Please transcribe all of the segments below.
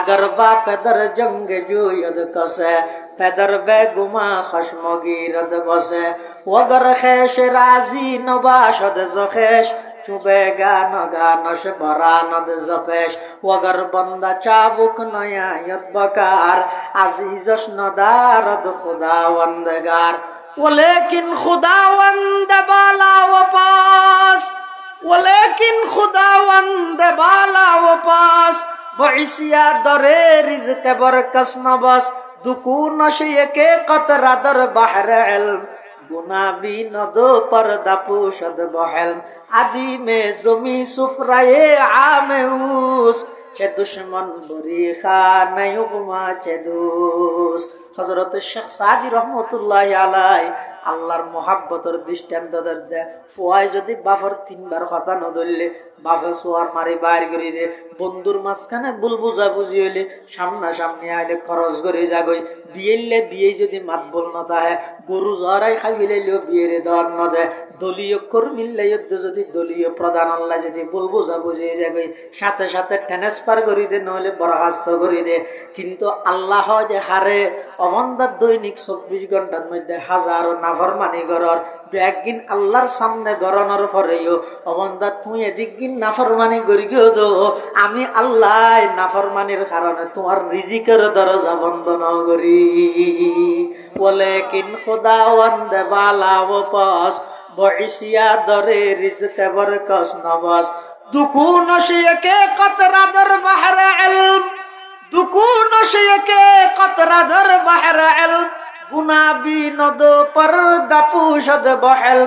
اگر با پدر جنگ جوید کسه پدر بگما خشم گیرد بسه وگر خیش رازی نباشد زخیش چوبه گانش براند زپش وگر بنده چابک نیاید بکار عزیزش ندارد خداوندگار ولیکن خداوند بالا و پاس ولیکن خداوند بالا و پاس بعثیا داره رزق برکس نباس دکو نشیه که قطره در بحر علم গুনাবি নদ পর্দা পোষদ বহেল আদিমে জমি সুফরায়ে আমেউস চে দুশ্মন বরি খানাই উপমা চে দুস হযরত শেখ সাদি রহমাতুল্লাহি আলাইহি আল্লাহর মোহাব্বতের দৃষ্টান্ত দেয় ফুয়াই যদি বাফর তিনবার কথা ন ধরলে বাফে সোয়ার মারি বাইর করে দে বন্ধুর মাঝখানে ভুল বুঝা বুঝি হইলে সামনা সামনে আইলে খরচ করে যাগই বিয়েলে বিয়ে যদি মাত বল না তাহে গরু জরাই খাইলেও বিয়ের দর ন দেয় দলীয় কর্মীলে যদি দলীয় প্রধান আল্লাহ যদি ভুল বুঝা বুঝিয়ে যাগই সাথে সাথে ট্রান্সফার করে দে নহলে বরখাস্ত করে দে কিন্তু আল্লাহ যে হারে অবন্দার দৈনিক 24 ঘন্টার মধ্যে হাজারো নাফরমানি গরর একদিন আল্লাহর সামনে গরনের পরেও অবন্দা তুই এদিকদিন নাফরমানি করি গিয়ে দো আমি আল্লাহ নাফরমানির কারণে তোমার রিজিকের দরজা বন্ধ ন করি ওয়ালাকিন খুদাওয়ান্দ বালা ও পাস বইসিয়া দরে রিজকে বরকস নবাস দুকু নশিয়ে কে কতরা দর বাহরে ইলম দুকু নশিয়ে কে কতরা দর বাহরে ইলম গুনাবি নদ পর্দা পুষদ বহেল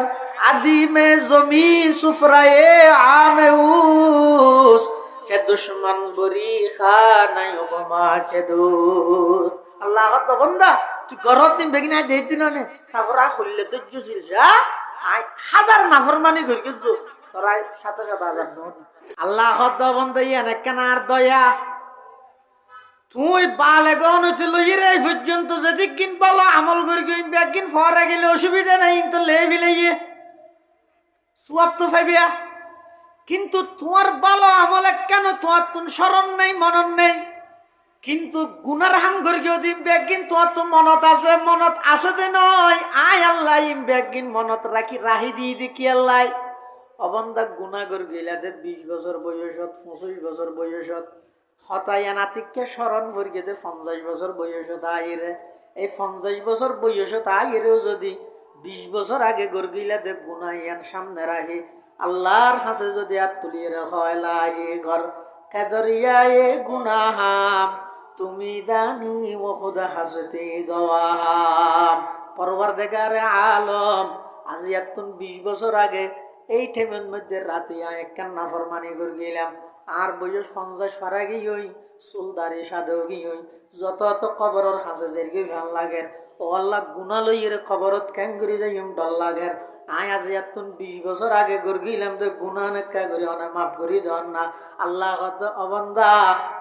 আদিমে জমি সুফরায়ে আমেউস চে দুশ্মন বরি খানাই উপমা চে দুস আল্লাহ তো বন্দা তুই গরত দিন বেগিনা দেই দিন নে তারপরা খুললে তো জুছিল যা হাজার নাফরমানি করি কিছু তোরাই সাথে সাথে হাজার আল্লাহ তো বন্দা ইয়ানে কেনার দয়া তুই বালে গন হইছিল ইরে পর্যন্ত যদি কিন বলো আমল করি গই বেগিন ফরে গেলে অসুবিধা নাই তো লেবিলে ইয়ে সুয়াব তো পাইবিয়া কিন্তু তোমার ভালো আমলে কেন তোমার তুন স্মরণ নেই মনন নেই কিন্তু গুনার হাম করি যদি বেগিন তোমার তো মনত আছে যে নয় আয় আল্লাহ ইম বেগিন মনত রাখি রাহি দিয়ে দি কি আল্লাহ অবন্দা গুনাহ করি গেলা দে 20 বছর বয়সত 25 বছর বয়সত হতায়ানাতিককে স্মরণ করিয়ে দে 50 বছর বয়সত আইরে এই 50 বছর বয়সত আইরেও যদি 20 বছর আগে গরগিলা দে গুনাহিয়ান সামনে রাখি আল্লাহর হাসে যদি আর তুলিয়ে রাখয় লাগে ঘর কাদরিয়ায়ে গুনাহাম তুমি দানি ও খুদা হাসতে গওয়াহাম পরওয়ারদিগারে আলম আজ এতন 20 বছর আগে এই টেমের মধ্যে রাতে একখান নাফরমানি গরগিলাম আর বয়স 50 ফারা গই হই সুলদারি সাধু গই হই যত তো কবরের হাসে জেরগে ভাল লাগে ও আল্লাহ গুনাহ লইরে কবরত কেন করি যাইম ডল লাগে আয় আজ এতন 20 বছর আগে গরগিলাম তো গুনাহ নেকা করি অনা মাফ করি দন না আল্লাহ কত অবন্দা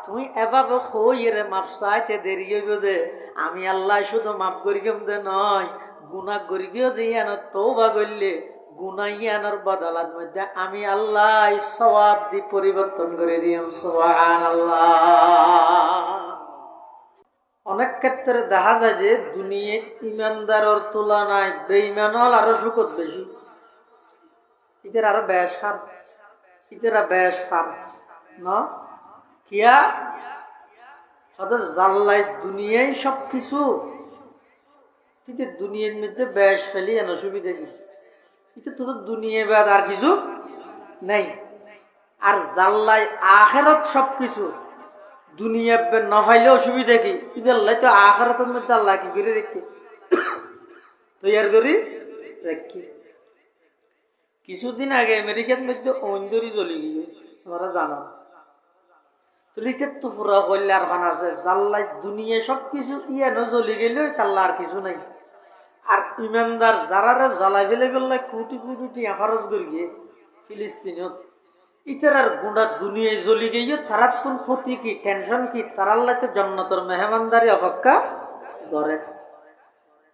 তুই এভাবে কইরে মাফ চাইতে দেরি হইব দে আমি আল্লাহ শুধু মাফ করিম দে নয় গুনাহ করি গিয়ে দিয়া না তওবা করলে গুনাহিয়ানোর বদলাত মধ্যে আমি আল্লাহ সওয়াব দি পরিবর্তন করে দিম সুবহানাল্লাহ অনেক ক্ষেত্রে দেখা যায় যে দুনিয়ায় ইমানদারের তুলনায় বেঈমানল আরো সুখত বেশি ইদের আরো বেশ খান ইদেরা বেশ ফান না কিয়া হয়তো জাল্লাই দুনিয়ায় সবকিছু কিন্তু দুনিয়ার মধ্যে বেশ ফেলি এন অসুবিধা কি এটা তো দুনিয়া বাদ আর কিছু নাই আর জাল্লাই আখিরাত সবকিছু দুনিয়া বে না পাইলে অসুবিধা কি ইবেল্লাই তো আখিরাতের মধ্যে আল্লাহ কি করে রাখি তৈয়ার করি রাখি কিছুদিন আগে আমেরিকার মধ্যে অঞ্জরি জ্বলি গিয়ে তোমরা জানো তুলিতে তো পুরা হইলে আর খান আছে জাল্লাই দুনিয়া সবকিছু ইয়ানো জ্বলি গেলেও তাল্লা আর কিছু নাই আর ইমানদার যারা জ্বালাই ফেলে গেলে কোটি কোটি টিয়া খরচ করি গিয়ে ফিলিস্তিনত ইতার গুণা দুনিয়ায় জ্বলি গিয়ে তারা তোর ক্ষতি কি টেনশন কি তারাল্লাতে জন্নতর মেহমানদারি অপেক্ষা করে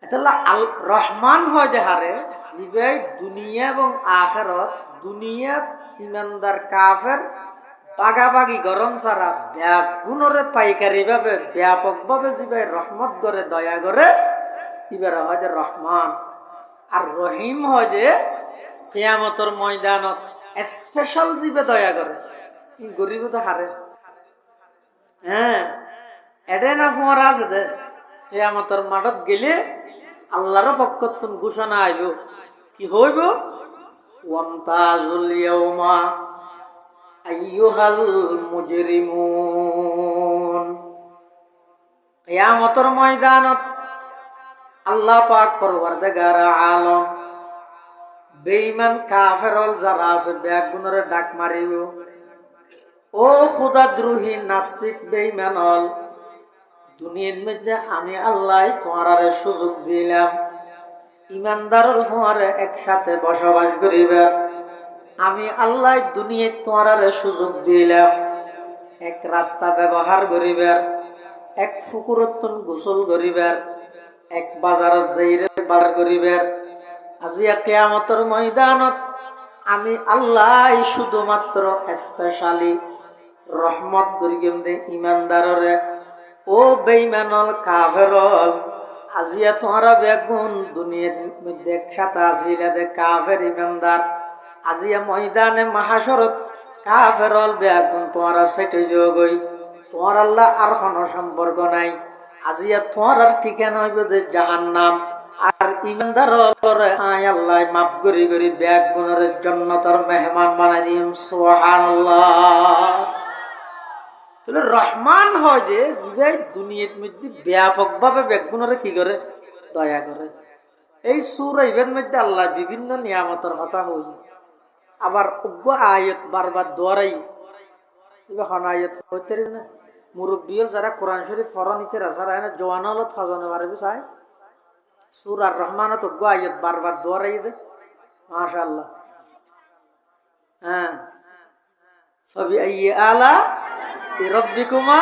এটা আল রহমান হয় যে হারে জিবাই দুনিয়া এবং আখিরাত দুনিয়া ইমানদার কাফের পাগাপাগি গরম ছাড়া গুণরে পাইকারি ভাবে ব্যাপক ভাবে যিবাই রহমত করে দয়া করে এবার হয় যে রহমান। আর রহিম হয় যে কিয়ামতের ময়দানত স্পেশাল জীবে দয়া করে। গরিব তো হারে, হ্যাঁ এডে না ফোয়ারা আছে দে কিয়ামতের মাঠত গেলে আল্লাহর পক্ষ থেকে ঘোষণা আইব, কি হইব? ওয়ামতাজুল ইয়াউমা আইয়ুহাল মুজরিমুন। কিয়ামতের ময়দানত আল্লাহ পাক পরওয়ারদিগার আলম বেঈমান কাফেরল যারা আছে বেগুনরে ডাক মারিব, ও খোদাদ্রোহী নাস্তিক বেঈমানল, দুনিয়ার মধ্যে আমি আল্লাহ তোমারে সুযোগ দিলাম ইমানদারের ফোয়ারে একসাথে বসবাস করিবে। আমি আল্লাহ দুনিয়ায় তোমারে সুযোগ দিলাম এক রাস্তা ব্যবহার করিবার, এক ফুকুরতন গোসল করিবার, এক বাজারত যাইরে বাজার করিবার। আজি কিয়ামতের ময়দানত আমি আল্লাহ শুধুমাত্র স্পেশালি রহমত করিম দে ইমানদাররে। ও বেঈমানল কাফেরল, আজিয়া তোমরা বেগুন দুনিয়ার মধ্যে একসাথে আসিলে দে কাফের ইমানদার, আজিয়া ময়দানে মাহাশরত কাফেরল বেগুন তোমরা সেটে যোগই, তোমার আল্লাহ আর কোনো সম্পর্ক নাই। আজিয়া তোমার ঠিকানা হইব যে জাহান্নাম। আর ইমানদার আয় আল্লাহ মাফ করি করি বেগুনের জান্নাতের মেহমান বানাই দিম। সুবহানাল্লাহ। তাহলে রহমান হয় যে যে দুনিয়ার মধ্যে ব্যাপক ভাবে বেগুনের কি করে? দয়া করে। এই সূরা ইবের মধ্যে আল্লাহ বিভিন্ন নিয়ামতের কথা হই, আবার উগ্র আয়াত বারবার দোয়ারাই এখন আয়াত হইতে না। মুরব্বী যারা কোরআন শরীফ পড়া নিতে রাসারা না জওয়ানলত খাজনে পারবে চাই সূরা রহমানত উগ্র আয়াত বারবার দোয়ারাই দে, মাশাআল্লাহ। হ্যাঁ, ফাবি আইয়ি আলা রব্বিকুমা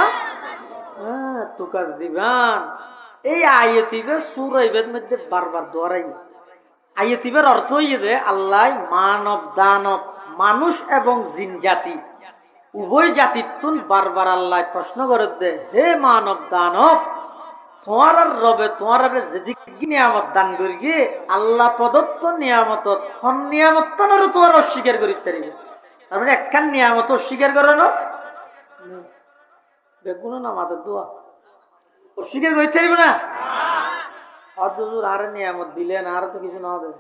তুকাযযিবান। এই আয়াতিবে সূরা ইবের মধ্যে বারবার দোয়ারাই। আয়াতিবের অর্থ হইয়ে দে আল্লাহ মানব দানব মানুষ এবং জিন জাতি উভয় জাতির তুন বারবার আল্লাহ প্রশ্ন করে দে, হে মানব দানব তোমার রবে তোমার যেদিক নিয়ামত দান করি গিয়ে আল্লাহ প্রদত্ত নিয়ামত হন নিয়ামত তোমার অস্বীকার করি তারিবে। তার মানে একখান নিয়ামত অস্বীকার করে না বেগুন না মাথার দোয়া অস্বীকার করতে পারিব না। হজুর আর নিয়ামত দিলেন আর তো কিছু না হবে,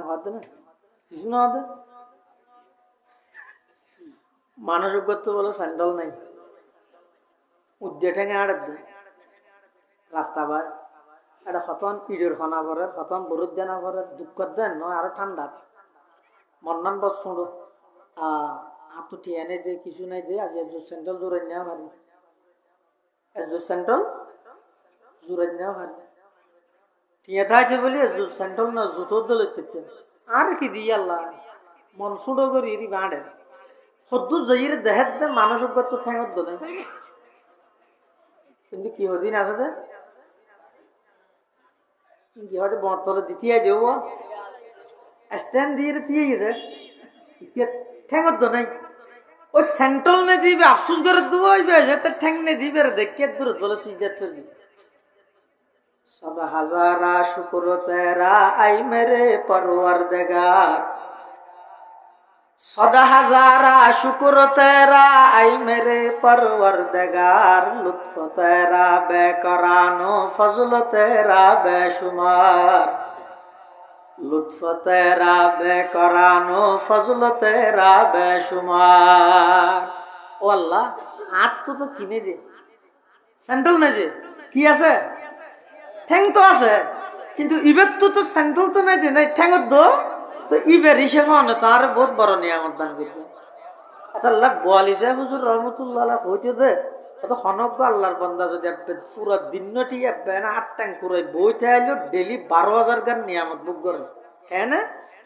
হতে না কিছু না হতে। মানসিক করতে বলে স্যান্ডেল নাই, উদ্দে ঠেঙে আড়ে দে রাস্তা বাই এটা হতন ইডের খানা পরে হতন বরুদ দেনা পরে দুঃখ দেন নয় আরো ঠান্ডা মন্নান বস শুনো হাত টিয়া নেই দে কিছু নাই দে। আজ স্যান্ডেল জোরাই নেওয়া ভারি, স্যান্ডেল জোরাই নেওয়া ভারি টিয়া থাকে বলি স্যান্ডেল না জুতো দিলে আর কি দিয়ে আল্লাহ মন সুডো করি বাঁড়ে সদ্দুর যাই দেহের দে মানসিক তো ঠেঙত দলে কিন্তু কি হদিন আছে দে কি হয়তো বতলে দিতে দেব স্ট্যান্ড দিয়ে দিয়ে দে ঠেঙত দো নাই ওই সেন্ট্রাল নে দিবে আফসুস করে দুইবে যেতে ঠেং নে দিবে দেখে দূর বলে সিজদা তুলি। সদা হাজারা শুকর তেরা আই মেরে পরওয়ারদিগার, সদা হাজারা শুকর তেরা আই মেরে পরওয়ারদিগার, লুৎফ তেরা বেকরানো ফজল তেরা বেশুমার, লুৎফ তেরা বেকরানো ফজল তেরা বেশুমার। ও আল্লাহ হাত তো কিনে দে সেন্ট্রাল নাই দে কি আছে ঠ্যাং তো আছে কিন্তু ইবের তো সেন্ট্রাল তো নাই দে নাই ঠ্যাঙত দো তো ইবের হিসেবে হয় না তো আর বহুত বড় নিয়ামত দান করবে। আল্লাহ গোয়ালিসা হুজুর রহমতুল্লাহ হইতে দে কত খনজ্ঞ আল্লাহর বান্দা যদি পুরো দিনটি না 8 ট্যাং পুরো বইতে আইলো ডেলি 12,000 গান নিয়ামত বুক করে কেন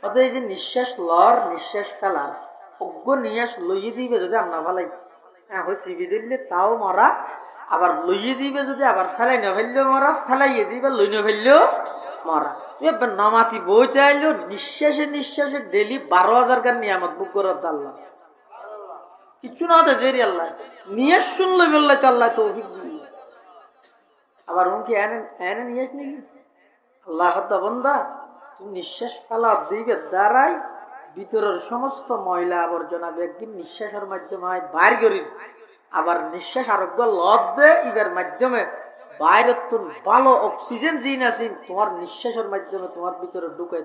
কত এই যে নিঃশ্বাস লর নিঃশ্বাস ফেলার অজ্ঞ নিঃশ্বাস লইয়ে দিবে যদি আমরা ফেলাই হ্যাঁ সিবি দিলে তাও মরা, আবার লইয়ে দিবে যদি আবার ফেলাই না ফেললেও মরা, ফেলাইয়ে দিবে লই না ফেললেও মরা। নামাতি বইতে আইলো নিঃশ্বাসে নিঃশ্বাসে ডেলি 12,000 গান নিয়ামত বুক করে আল্লাহ কিচ্ছু না হতে দেরি আল্লাহ নিয়ে শুনলে বললে তো আল্লাহ তৌফিক দিবে। আবার উনকি এনে এনে নিয়েস নাকি আল্লাহ বন্দা তুমি নিঃশ্বাস ফেলা দিবে দ্বারাই ভিতরের সমস্ত ময়লা আবর্জনা একদিন নিঃশ্বাসের মাধ্যমে বাইর করি, আবার নিঃশ্বাস আরোগ্য লত দে ইবের মাধ্যমে বাইরের তো ভালো অক্সিজেন জিন আছে তোমার নিঃশ্বাসের মাধ্যমে তোমার ভিতরে ঢুকে।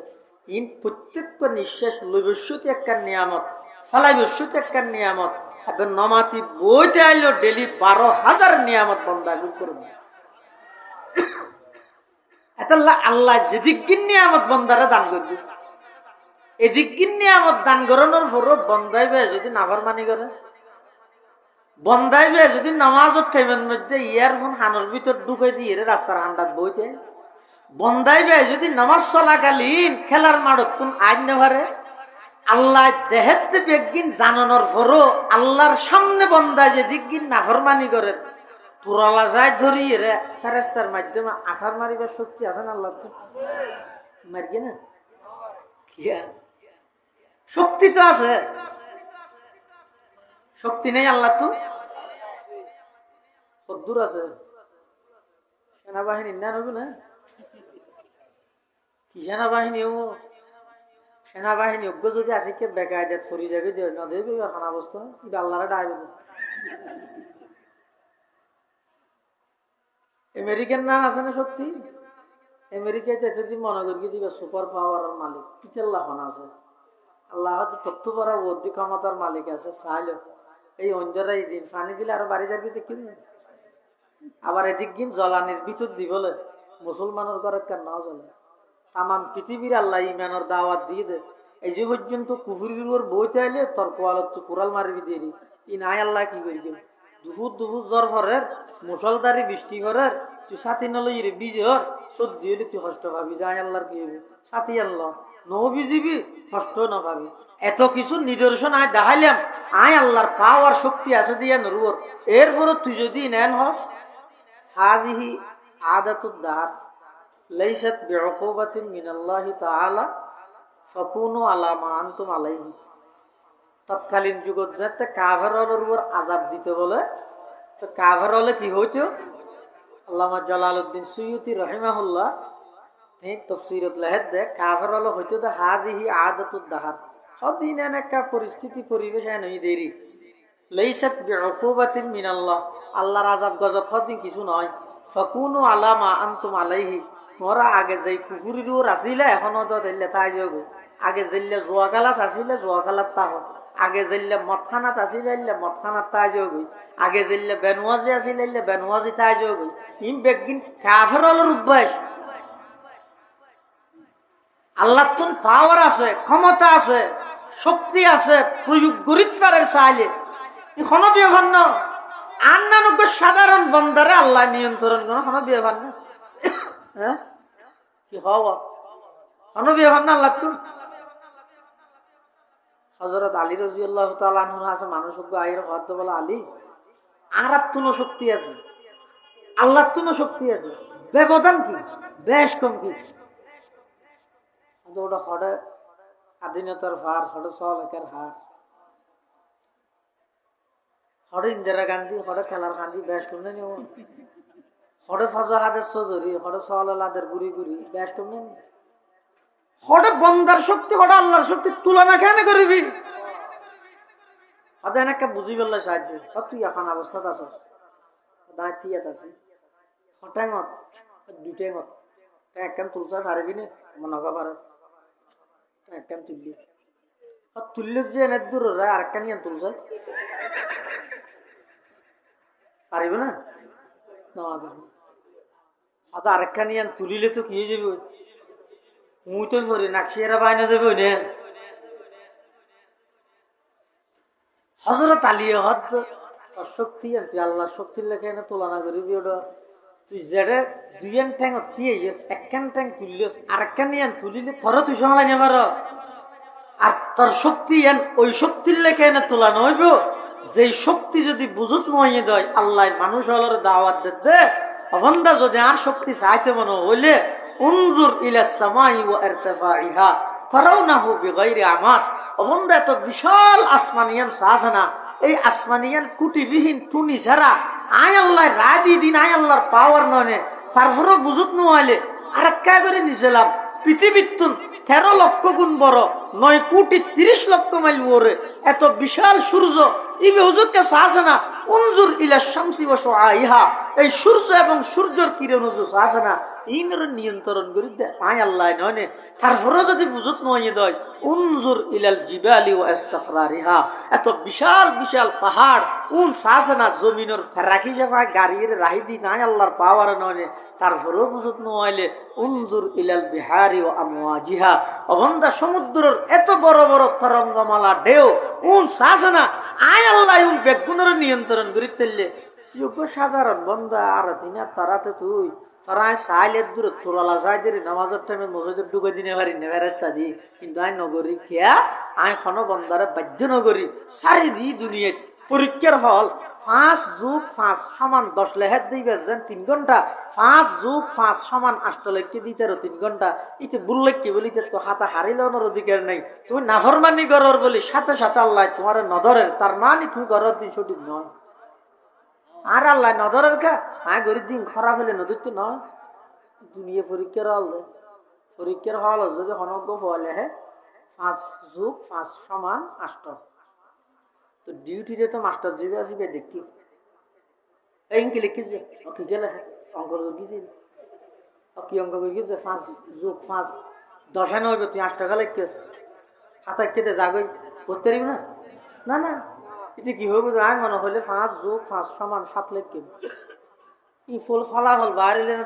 ইন প্রত্যেকটা নিঃশ্বাস লইবস্যতি একটা নিয়ামত, ফালাইবস্যতি একটা নিয়ামত। এখন নমাতি বইতে আইলো ডেলি 12,000 নিয়ামত বন্ধা করবে। আল্লাহ যেদিক নিয়ামত বন্দারে দান করবে, এদিক নিয়ামত দান করানোর পরও বন্দাইবে যদি নাফরমানি করে, বন্দাইবে যদি নামাজের টাইমের মধ্যে ইয়ারফোন হানোর ভিতর ঢুকে দিয়ে রাস্তার হান্ডাত বইতে, বন্দাইবে যদি নামাজ চলাকালীন খেলার মাঠত তুমি আজ নেভারে, আল্লাহ দেহেতে বেগিন জানানোর পরও আল্লাহর সামনে বন্দায় যেদিক নাফরমানি করে পুরালা যায় ধরিয়ে রে ফেরেস্তার মাধ্যমে আসার মারিবার শক্তি আছে না আল্লাহ মারিয়ে না শক্তি তো আছে, শক্তি নেই আল্লাহ তো কদ্দুর আছে। সেনাবাহিনী না নবি না কি সেনাবাহিনী ও সেনাবাহিনী অজ্ঞ যদি আজকে বেকায়দাত ফরি যাবে না দেবে এখন অবস্থা কিন্তু আল্লাহরা ডাইবে। আমেরিকান নাম আছে না শক্তি, আমেরিকায় যদি মনে করি দিবে সুপার পাওয়ারের মালিক পিতেল্লাখন আছে, আল্লাহ তথ্য পড়া অধিক ক্ষমতার মালিক আছে চাইল এই অঞ্জরা এই দিন পানি দিলে আরো বাড়ি যাবি দেখি, আবার এদিক দিন জ্বলানির ভিতর দিবলে মুসলমানের ঘরে কেন না জ্বলে তাম পৃথিবীর আল্লাহ ইমানের দাওয়াত দিয়ে দে। এই যে পর্যন্ত কুহুরির বইতে আইলে তোর কোয়ালত তো কুড়াল মারবি দেরি ই নাই আল্লাহ কি করি দুপুর দুপুর জ্বর ভরের মুসলদারি বৃষ্টি ভরের তুই সাথী নলই রে বিজে হর সর্দি হলে তুই কষ্ট পাবি যে আয় আল্লাহর কি হবি সাথী আল্লাহ নও বিজিবি কষ্ট না পাবি। এত কিছু নিদর্শন আয় দেখাইলাম আয় আল্লাহর পাওয়ার শক্তি আছে দিয়া নরুর, এরপরও তুই যদি নেন হস হাদিহি আদাতুদ দার লাইসাত বিউকুবাতিন মিনাল্লাহি তাআলা ফাকুনু আলা মা আনতুম আলাইহি। তৎকালীন যুগত যাতে কাফেরের উপর আযাব দিতে বলে তো কাফের হলে কি হইতো, আল্লামা জালালউদ্দিন সুয়ুতি রাহিমাহুল্লাহ ঠিক তাফসীরত লেখেন দে কাফের হলে হইতো দে হাদিহি আদাতুদ দাহার সদিন একটা পরিস্থিতি পরিবেশ এনেই দেরি লাইসাত বিউকুবাতিন মিনাল্লাহ আল্লাহর আযাব গজব সদিন কিছু নয়। ফাকুনু আলা মা আনতুম আলাইহি তোরা আগে যেই কুকুরির উপর আসিলে এখনো তো দিলে তাই যোগ, আগে যেলে জোয়াকালাত আসিলে জোয়াকালাত তা হোক, আগে যেলে মদখানাত আসিলে মদখানাত তাই যোগ, আগে যেলে বেনওয়াজি আসিলে বেনওয়াজি তাই যোগ। ইম বেগিন কাফেরল অভ্যাস আল্লাহ তুন পাওয়ার আছে, ক্ষমতা আছে, শক্তি আছে, প্রয়োগ করিত পারে চাইলে এখনো ব্যবহার না আন্নানক সাধারণ বন্দারে আল্লাহ নিয়ন্ত্রণ করেন কোনো ব্যবহার না। হ্যাঁ কি হওয়া কোনো ব্যবহার না আল্লাহ তুন। হযরত আলী রাদিয়াল্লাহু তাআলা আনহু আছে মানুষ আয়ের হদ বলে আলী আর তুনো শক্তি আছে, আল্লাহ তুনো শক্তি আছে, ব্যবধান কি বেশ কম কি ওটা হড়ে স্বাধীনতার ভার হড়ে সলেকের হার হড়ে ইন্দিরা গান্ধী হড়ে খেলার গান্ধী বেশ কম নেই, হড়ে ফজহাদের চৌধুরী হড়ে সলাদের গুড়ি গুড়ি বেশ কম নেই, হড়ে বন্দার শক্তি হড়ে আল্লাহর শক্তি তুলনা কেন করবি হদে এনেকে বুঝি বললে সাহায্য তুই এখন অবস্থাত আস দাঁড়িয়ে আছি হঠাৎ দুটেঙত একখান তুলসা পারবি না মনে পারে একখান তুললি তুললে যে এনে দূর আরেকখান ইয়ান তুলসা পারিব না হয়তো আরেকখান ইয়ান তুলিলে তো কি হয়ে যাবে মুই তো ধরি নাকশিয়ারা বাইনা যাবে ওই হযরত আলী হদ তোর শক্তি তুই আল্লাহর শক্তির লেখে এনে তুলনা করবি ওটা তুই যেটা দুইয়ান ট্যাং দিয়ে একখান ট্যাং তুললিস আরেকখান ইয়ান তুলিলে তোর তুই সমালাই নেবার আর তোর শক্তি এন ওই শক্তির লেখে এনে তুলানো হইব যেই শক্তি যদি বুঝুত মহিয়ে দেয় আল্লাহ মানুষ হলার দাওয়াত দে অবন্দা যদি আর শক্তি চাইতে মনে হইলে উনজুর ইলাস সামাই ওয়া ইরতিফাইহা তারাউনাহু বিগাইরি আমাত অবন্দা এত বিশাল আসমানিয়ান সাজানা এই আসমানিয়ান কুটিবিহীন টুনি ছাড়া আয় আল্লাহ রায় দিয়ে দিন আয় আল্লাহর পাওয়ার নয় তারপরেও বুঝুত নোয়াইলে আর কা করে নিছিলাম পৃথিবীর 13 লক্ষ গুণ বড় 9,30,00,000 মাইল ওরে এত বিশাল সূর্য ইবে হুজুরকে সাহস না উনজুর ইলা শামসি ওয়া শুআইহা এই সূর্য এবং সূর্যের কিরণ হুজুর সাহস না ইনর নিয়ন্ত্রণ করি দে আয় আল্লাহ নয় তারপরে যদি বুঝুত নয় দয় উনজুর ইলাল জিবালি ওয়া ইস্তাকরারিহা এত বিশাল বিশাল পাহাড় উন সাহস না জমিনের ফেরাকি যাবা গাড়ির রাহি দি নাই আল্লাহর পাওয়ার নয় তারপরেও বুঝুত নইলে উনজুর ইলাল বিহারি ওয়া আমওয়াজিহা অবন্দা সমুদ্রের এত বড় বড় তরঙ্গমালা ঢেউ উন সাসনা আয় আল্লাহ উন বেগুনের নিয়ন্ত্রণ করিতেলে যোগ্য সাধারণ বন্দা আর দিনা তারাতে তুই তারাই সাইলের দূরে তোরালা যাই দেরি নামাজের টাইমে মসজিদে ঢুকে দিনে পারি নেবে রাস্তা দি কিন্তু আই নগরী খেয়া আই খন বন্দারে বাধ্য নগরী সারি দি দুনিয়ায় পরীক্ষার হল 5+5 সমান 10 লেহের দিবে যেন 3 ঘন্টা 5+5 সমান 8 লেখকে দিতে 3 ঘন্টা ইতে বুললে কি বলিতে তো হাতা হারিলেওর অধিকার নাই তুমি নাফরমানি গরর বলি সাথে সাথে আল্লাহ তোমার নদরের তার মানে তুমি গরর দিন সঠিক নয় আর আল্লাহ নদরের কা আয় গরিব দিন খারাপ হলে নদীর তো নয় দুনিয়া পরীক্ষার হল দে পরীক্ষার হল যদি হনজ্ঞ হলে 5+5 সমান 8 তো ডিউটিতে তো মাস্টার জিবে আসিবে দেখি এই কি লিখিছে ওকে গেলে অঙ্ক কি দিন কি অঙ্ক লিখিছে 5+5 10 না হবে তুই 8 টাকা লিখিস খাতা কেটে যাবে করতে পারবি না না না এতে কি হবে আমি মনে হলে 5+5 সমান 7 লিখি ই ফুল ফলাফল বাইরে না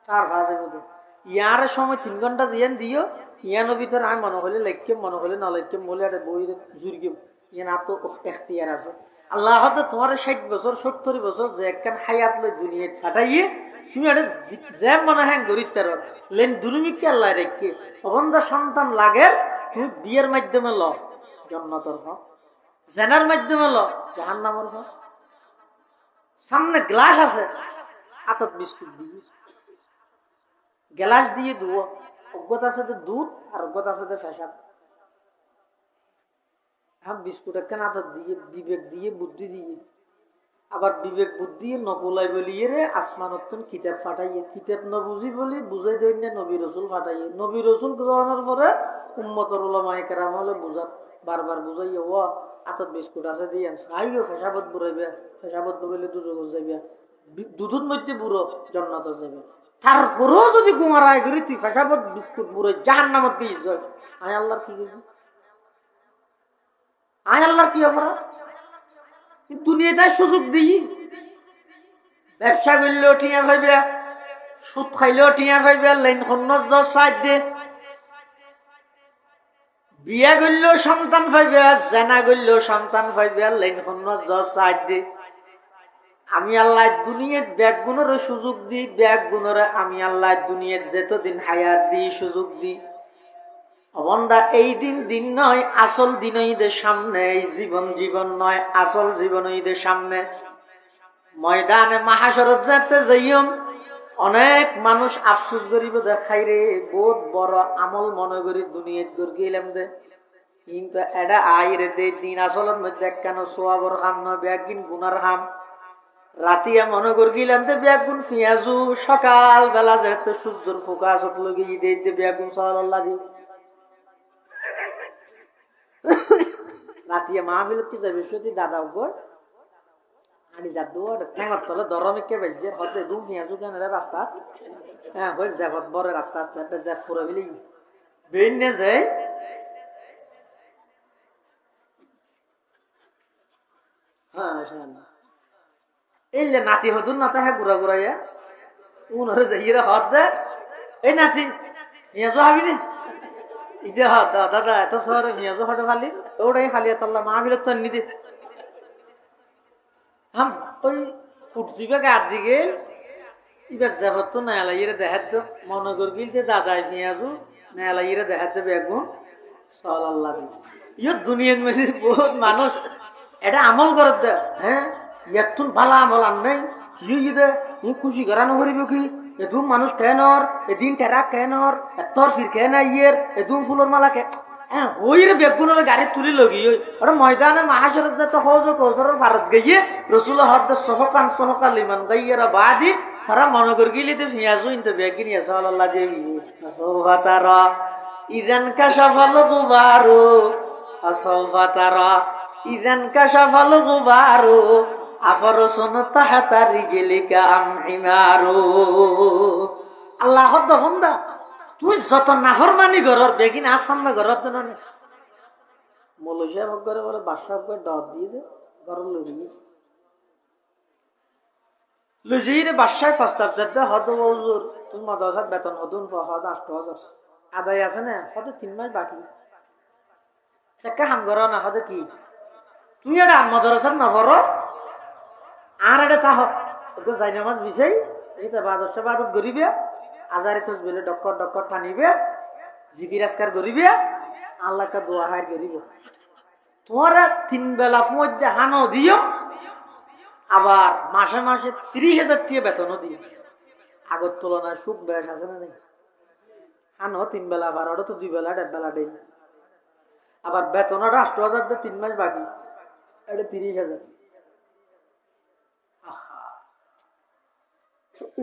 তার ভাষে মধ্যে ইয়ার সময় 3 ঘন্টা জিয়ান দিও ইয়ানোর ভিতরে আমি মনে হলে লেখকে মনে হলে না লেখকে বলে একটা বই জুড়িকে ইয়ান এত এখতিয়ার আছে আল্লাহ হয়তো তোমার 60 বছর 70 বছর যে একখান হায়াত লই দুনিয়ায় ফাটাইয়ে তুমি একটা যে মনে হ্যাঁ গরিব তার লেন দুর্মিকে আল্লাহ রেখে অবন্ধা সন্তান লাগে তুমি বিয়ের মাধ্যমে ল জান্নাতের হক জেনার মাধ্যমে ল জাহান্নামের হক সামনে গ্লাস আছে হাতত বিস্কুট দিয়ে গ্লাস দিয়ে ধুয়ো অজ্ঞতা আছে দুধ আর অজ্ঞতা আছে ফেসাব বিস্কুট একখান হাতত দিয়ে বিবেক দিয়ে বুদ্ধি দিয়ে আবার বিবেক বুদ্ধি নকুলাই বলিয়ে রে আসমানত কিতাব ফাটাইয়ে কিতাব নবুঝি বলি বুঝাই দেন না নবী রসুল ফাটাইয়ে নবী রসুল গ্রহণের পরে উম্মতর উলামায়ে কেরাম হলে বুঝাত বারবার বুঝাইয়ে ও হাতত বিস্কুট আছে দিয়ে আইও ফেসাবত বুড়াইবে ফেসাবত বুড়াইলে দুজগত যাইবে দুধুর মধ্যে বুড়ো জান্নাত যাবে তারপরেও যদি গুমার আয় করি তুই ফেসাবত বিস্কুট বুড়ো জাহান্নামত দিয়ে যায় আয় আল্লাহর কি করবি আয় আল্লাহর কি অপরাধ দুনিয়াটাই সুযোগ দিই ব্যবসা করলেও টিয়া ভাইবে সুদ খাইলেও টিয়া ভাইবে লাইন খন্নর সাইড দে বিয়া করলেও সন্তান পাইবে জানা করলেও সন্তান পাইবে লাইন খন্নর সাইড দে আমি আল্লাহ দুনিয়াত ব্যাগ গুণের সুযোগ দিই ব্যাগ গুণের আমি আল্লাহ দুনিয়াত যতদিন হায়াত দিই সুযোগ দিই অবন্দা এই দিন নয় আসল দিন ঈদের সামনে এই জীবন জীবন নয় আসল জীবন ঈদের সামনে ময়দানে মাহাশরত যেতে যাইম অনেক মানুষ আফসোস করিব দেখাই রে বহুত বড় আমল মনে করি দুনিয়াত গর গেলাম দে কিন্তু এটা আই রে দে দিন আসলের মধ্যে কেন সোয়াবর খাম নয় ব্যাগিন গুনার খাম রাতিয়া মনে করি গেলাম দে ব্যাগুন পিঁয়াজু সকাল বেলা যেতে সূর্যর ফোকাস লগে ঈদে ব্যাগুন সাল্লাল্লাহ দি রাতিয়া মাহফিল তো যাবে সত্যি দাদা উপর আনি যা দো ঠ্যাঙর তলে দরমিকে বেজে হতে দু পিঁয়াজু কেন রাস্তা হ্যাঁ হয়ে যাবত বড় রাস্তা আস্তে যা ফুরে বিলি বেইনে যায় হ্যাঁ এই যে নাতি হতুন না তা হ্যাঁ ঘুরা ঘুরাইয়া উনরে যাইরা হত দে এই নাতি পিঁয়াজু হাবি নি ইদে হত দাদা এত শহরে পিঁয়াজু হটে খালি ওটাই খালি তাল্লা মাহফিল তো নিতে হাম ওই ফুটজিবে গার দিকে এবার যাবত তো নালাইরে দেখাত তো মনে কর গিলতে দাদাই পিঁয়াজু নালাইরে দেখাত বেগুন সাল্লাল্লাহ ইয়ে দুনিয়ার মধ্যে বহুত মানুষ এটা আমল করে দে হ্যাঁ ইয়াতুন ভালো আমল আন নাই কি দে ই খুশি করানো করিব কি এদুম মানুষ কেনর এদিন টেরা কেনর এতর ফির কেন ইয়ের এদুম ফুলর মালা কে ওইরে বেগুনের গাড়ি তুলি লগি ওরা ময়দানে মাহাসরের যত হজ কৌসরের ভারত গিয়ে রসুল হদ্দ সহকাল ইমান গাইয়েরা বাদি তারা মনে করি গিলিতে ফিয়াজু ইনতে বেগিন ইয়াসা আল্লাহ দেবি সৌফা তারা ইদান কাশাফাল গুবারু ফাসৌফা তারা ইদান কাশাফাল গুবারু আফরসুন তাহতা রিজলিকা আম হিমারু। আল্লাহ হদ্দ বন্দা তুই যত নাফরমানি ঘরের বেগিন আসাম না ঘরের জন্য মৌলভী সাহেব করে বলে বাদশাহ করে দাওয়াত দিয়ে দে ঘর লুজিয়ে বাদশাহ প্রস্তাব যাতে হদ হুজুর তুমি মাদ্রাসাত বেতন হদুন হদ ৮০০০ আদায় আছে না হদে ৩ মাস বাকি একটা হাম ঘর না হদে কি তুই এটা মাদ্রাসাত না হর আর এটা তা হক যাই নামাজ বিষয় এইটা বাদশাহ বাদত গরিবে আজারে তো বলে ডক্কর টানিবে জিকির আজকার করিবে আল্লাহকে দোয়া হায় করিব তোমারা ৩ বেলা মধ্যে হানো দিও আবার মাসে মাসে ৩০,০০০ দিয়ে বেতনও দিও আগর তুলনায় সুখ বেশ আছে না নেই হানো ৩ বেলা আবার ওটা তো ২ বেলা ১.৫ বেলা দেয় আবার বেতন ওটা ৮০০০ দিয়ে ৩ মাস বাকি এটা ৩০,০০০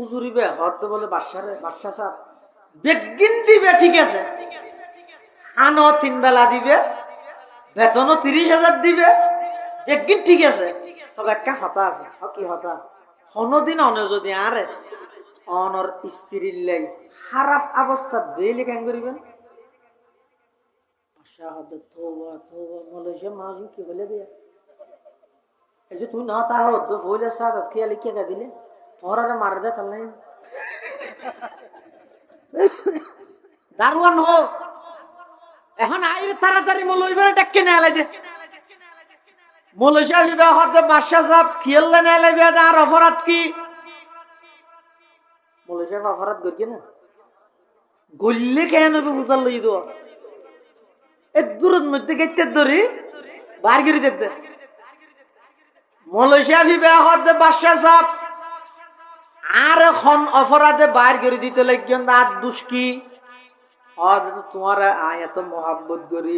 উজুরিবে হদ বলে বাদশা সাহেব বেগিন দিবে ঠিক আছে খানো ৩ বেলা দিবে বেতনও ৩০,০০০ দিবে বেগিন ঠিক আছে তবে একটা হতা আছে কি হতা কোনদিন অনে যদি আরে অনর স্ত্রীর লাই খারাপ অবস্থা দিলে কেন করিবেন বাদশা হদ তোবা মালয়েশিয়া মাঝি কি বলে দিয়া এই যে তুই না তা হদ বলে সাথে খেয়াল কে দিলে তোরা মারা দে তাহলে দারোয়ান হো এখন আইরে তাড়াতাড়ি মৌলভীরা ডাক্কে না আলাই দে মৌলভী সাহেব হতে বাদশা সাহেব খেললে না আলাই বেদা আর অপরাধ কি মৌলভী সাহেব অপরাধ করি না গল্লে কেন বুঝার লই দো এ দূরের মধ্যে গেটে ধরি বার করে দেখতে মৌলভী সাহেব হতে বাদশা সাহেব আর এখন অপরাধে বাইর করে দিতে লাগিয়েন আর দুষ্কি তোমার এত মোহাব্বত করি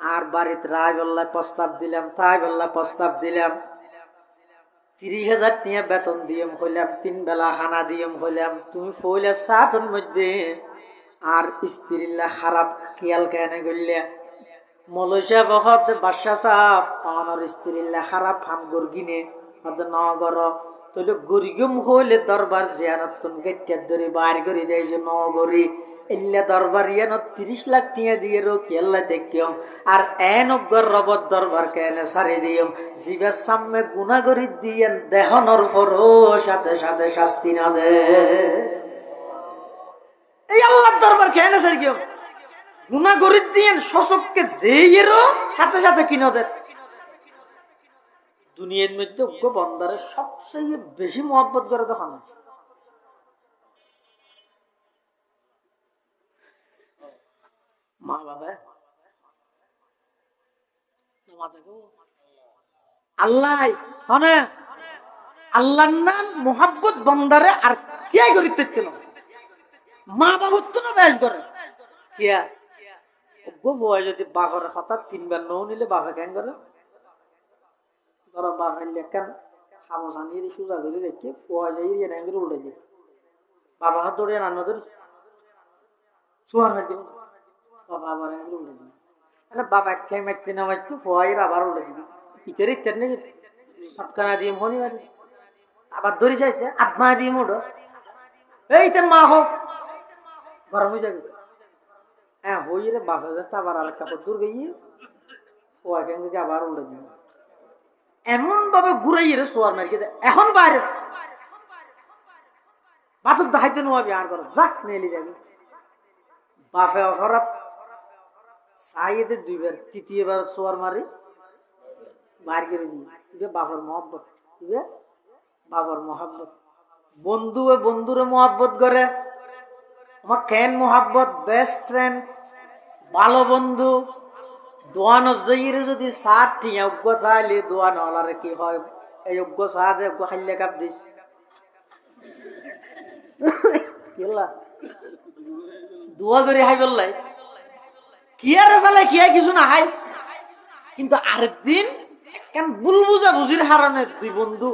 আর বাড়িতে রায় বল্লা প্রস্তাব দিলাম তাই বল্লা প্রস্তাব দিলাম ৩০,০০০ নিয়ে বেতন দিয়ম হইলাম ৩ বেলা খানা দিয়ম হইলাম তুমি ফইলে সাতন মধ্যে আর স্ত্রীলা খারাপ খেয়াল কেন করলে মৌলভী বহুত বাদশা সাহেব আমার স্ত্রীলা খারাপ ফাম গর্গিনে নগর তাহলে গরিগম হইলে দরবার জিয়ানতন গেটিয়ার ধরে বাইর করে দেয় যে নগরী এল্লা দরবার ইয়ান ৩০ লাখ টিয়া দিয়ে রো কেল্লা দেখিয়ম আর এনগর রবত দরবার কেন সারি দিয়ম জীবের সামনে গুণাগরি দিয়েন দেহনর ফরো সাথে সাথে শাস্তি না দে এই আল্লাহর দরবার কেন সারি কিয়ম গুণাগরি দিয়েন শোষককে দেয়েরও সাথে সাথে কিনো দে দুনিয়ার মধ্যে উগ্র বন্দারের সবচেয়ে বেশি মহব্বত করে তখন মা বাবা আল্লাহ আল্লাহর নাম মহব্বত বন্দারে আর কে করিতে মা বাবা তো না বেশ করে কিয়া যদি বাবার হঠাৎ 3 বার নৌ নিলে বাবা কেন করে ধরো বাবার লেখান খামো সানিয়ে সোজা করে রেখে ফোয়া যাই করে উল্টে দিয়ে বাবা হাত দৌড়ে রান্নাদের সোয়ার হয়ে গেল বাবা আবার উল্টে দিবে মানে বাবা খেয়ে মারতে না মারতে ফোয়াইয়ের আবার উল্টে দিবে ইতের ইত্যার নাকি সটকানা দিয়ে মনে পারি আবার ধরে যাইছে আত্মা দিয়ে মোড়ো এইটার মা হোক গরম হয়ে যাবে হ্যাঁ হই রে বাপা যাতে আবার আর কাপড় দূর গিয়ে ফোয়া কেন আবার উল্টে দিবে এমন ভাবে ঘুরাই রে সোয়ার মারি এখন বাইরে বাতুক দেখাইতে নোয়াবি আর করো যাক নেলি যাবি বাপে অপরাধ চাইতে 2 বার 3য় বার সোয়ার মারি বাইর করে দিই বাবার মহব্বত বাবার মহব্বত বন্ধুরে মহব্বত করে আমার কেন মহব্বত বেস্ট ফ্রেন্ড ভালো বন্ধু দোয়ান জয়ীরে যদি সাত টিয়া অজ্ঞ তাইলে দোয়ান হলারে কি হয় এই অজ্ঞ সাত অজ্ঞ খাইলে কাপ দিস দোয়া করে হাই বললাই কি আর ফেলে কি কিছু না হাই। কিন্তু আরেকদিন একখান বুলবুজা বুঝির হারানে দুই বন্ধু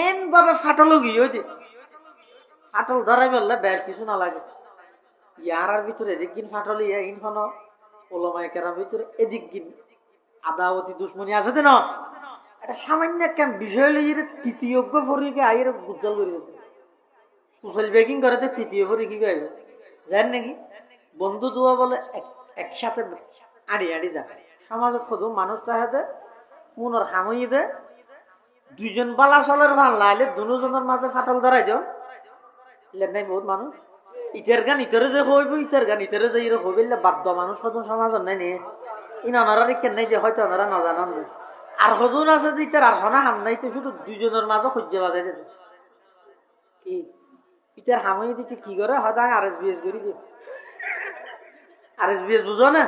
এন ভাবে ফাটল গিয়ে দে ফাটল ধরাই বললে বেশ কিছু না লাগে। ইয়ার ভিতরে এদিক গিন ফাটল ইয়া ইনফানো ওলমায় কেরার ভিতরে এদিক গিন আদাওয়াতি দুশ্মনী আছে না। এটা সামান্য কেন বিষয় লইয়ে তৃতীয় ফরিকে আইয়ের উজ্জ্বল করে দিতে কুশল বেকিং করে তৃতীয় ফরি কি গাইবে জান নাকি বন্ধু দুয়া বলে একসাথে আড়ি আড়ি যাবে সমাজত শুধু মানুষ তাহাতে মনের হামই দে দুইজন বালা চলের ভাল লাইলে দুজনের মাঝে ফাটল ধরাই দিও নাই বহুত মানুষ ইটার গান ইটারে যে হইব ইটার গান ইটারে যে ইরে হইলে বাধ্য মানুষ সদন সমাজত নাই নিয়ে ইনারা কেন নাই যে হয়তো ওনারা নজানান যে আর সদন আছে যে ইটার আর হনা হাম নাই তো শুধু দুইজনের মাঝে সহ্য বাজাই দে কি ইটার হামই দিতে কি করে সদায় RSBS করি দিয়ে RSBS বুঝো না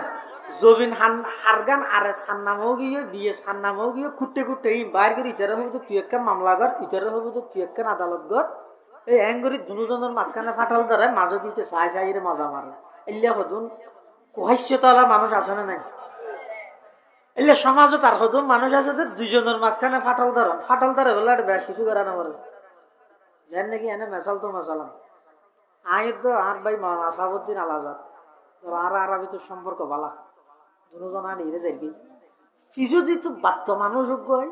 জবিন হারগান RS খান নামও গিয়ে BS খান নামও গিয়ে খুঁটতে খুঁটতে বাইর করে ইটারে হইব তো তুই একটা মামলা কর ইটারে হইব তো তুই একটা আদালত কর এই এঙ্গরি দুজনের মাঝখানে ফাটাল ধরে মাঝে দিতে চাই চাই মজা মারে এলিয়া হদুন কুহাস্যতলা মানুষ আছে না নাই এলিয়া সমাজত আর হদুন মানুষ আছে যে দুইজনের মাঝখানে ফাটাল ধরে বলে একটা বেশ কিছু করা না পারে জান নাকি এনে মেশাল তো মেশালাম আয়ের তো আর ভাই আসাবুদ্দিন আলাজাদ তোর আর ভিতর সম্পর্ক বালা দুজন আর হিরে যাইবি কিছু দিত বাধ্য মানুষ হয়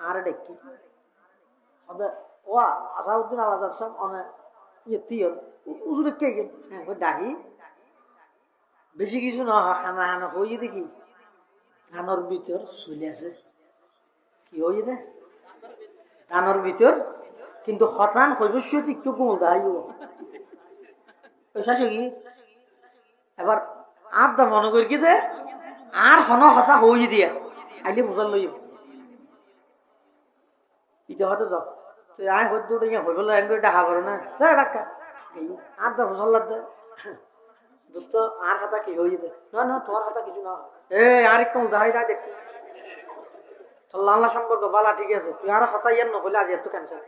আর ডেকি ও আসাউদ্দিন আলাজাদ সব অনেক উজুরে কে ডাহি বেশি কিছু না খানা খানা হয়ে দেখি ধানের ভিতর চলে আছে কি হয়ে দে ধানের ভিতর কিন্তু হঠাৎ হইবস্য একটু গোল দাইব পয়সা কি এবার আর দা মনে করি কি দে আর হন হতা হয়ে দিয়া আইলে বুঝার লইব ইটা হয়তো যাও তুই আয় হইতে হইব ডাকা পারো না যা ডাকা আর দা বুঝার লাগতে দোস্ত আর হাতা কি হয়ে যেতে না না তোমার হাতা কিছু না আর একটু উদাহাই দা দেখতে তোর লাল্লা সম্পর্ক বালা ঠিক আছে তুই আর হাতা ইয়ার নহলে আজ এত ক্যান্সার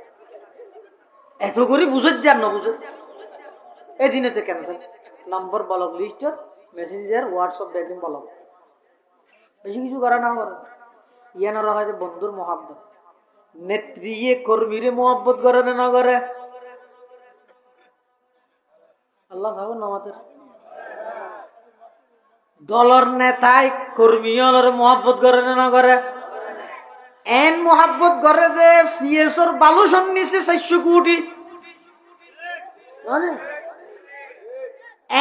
এত করে বুঝত যার ন বুঝত এদিনে তো ক্যান্সার নম্বর বলক লিস্টত মেসেঞ্জার হোয়াটসঅ্যাপ ব্যাকিং বলক বেশি কিছু করা না করে ইয়ানোরা হয় যে বন্ধুর মহাব্বত নেত্রী কর্মীরে মহাব্বত করে না করে আল্লাহ সাহেব নামাতের দলর নেতায় কর্মীর মহাব্বত করে না করে এন মহাব্বত করে দে ফিএসর বালুসন নিচে 400 কোটি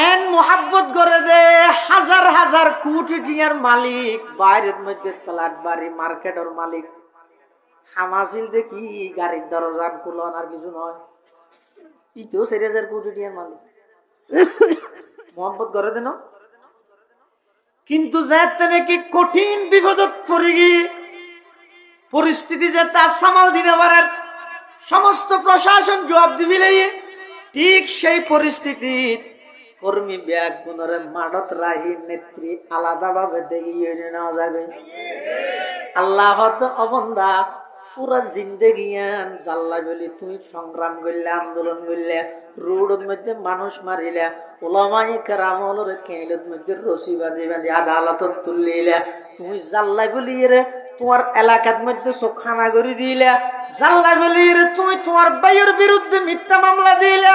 এন মহাব্বত করে দে হাজার হাজার কোটি টিয়ার মালিক বাইরের মধ্যে ফ্ল্যাট বাড়ি মার্কেটের মালিক হামাসিল দেখি গাড়ির দরজান কুলন আর কিছু নয় ইতো 4,000 কোটি টিয়ার মালিক মহাব্বত করে দেন কিন্তু যাতে নাকি কঠিন বিপদত পড়ে গিয়ে পরিস্থিতি যে তার সামাল দিনে পারার সমস্ত প্রশাসন জবাব দিবিলে ঠিক সেই পরিস্থিতি কর্মী ব্যাগ গুণরে মাডত রাহি নেত্রী আলাদাভাবে দেখিয়ে নেওয়া যাবে আল্লাহ অবন্দা পুরা জিন্দেগিয়ান জাল্লা বলি তুই সংগ্রাম করলে আন্দোলন করলে রোডের মধ্যে মানুষ মারিলে ওলামায়ে কেরামলের কেইলের মধ্যে রশি বাঁধি বাঁধি আদালতত তুললিলে তুই জাল্লা বলি রে তোমার এলাকার মধ্যে চোখানা করে দিলে জাল্লা বলি রে তুই তোমার ভাইয়ের বিরুদ্ধে মিথ্যা মামলা দিলে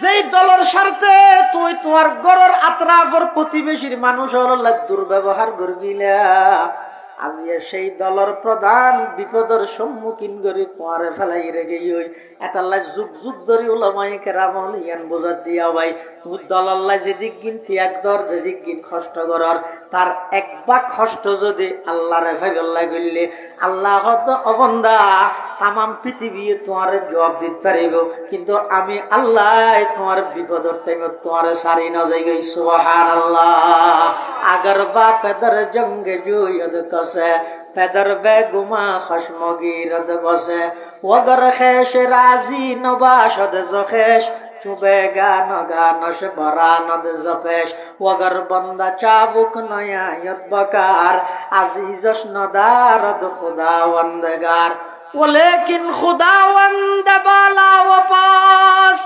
যেই দলের স্বার্থে তুই তোমার ঘরের আতরাফের প্রতিবেশীর মানুষের দুর্ব্যবহার করবিলে আজি সেই দলের প্রধান বিপদের সম্মুখীন করে তোমারে ফেলাই রেগে এটাল্লাই যুগ যুগ ধরে ওলামায়ে কেরামল ইয়ান বোঝার দিয়া ভাই তুমি দলাল্লাই যেদিক গিন ত্যাগ দর যেদিক গিন কষ্ট করার তার এক ভাগ কষ্ট যদি আল্লাহ রেফাই গল্লাই করলে আল্লাহ অবন্দা তামাম পৃথিবী তোমার জবাব দিতে পারিব কিন্তু আমি আল্লাহ তোমার বিপদের টাইমে তোমার সারি না যাই গই সুবহানাল্লাহ আগার বা পেদর জঙ্গে জুয়দ কসে পেদর বেগুমা খশমগিরদ বসে ওগর খেশ রাজি নবাশদ জখেশ চুবেগা নগানশ বরানদ জপেশ ওগর বন্দা চাবুক নয়ায়ত বকার আজিজশ নদারদ খুদাওয়ান্দগার ওলেকিন খুদাওয়ান্দ বালা ওপাস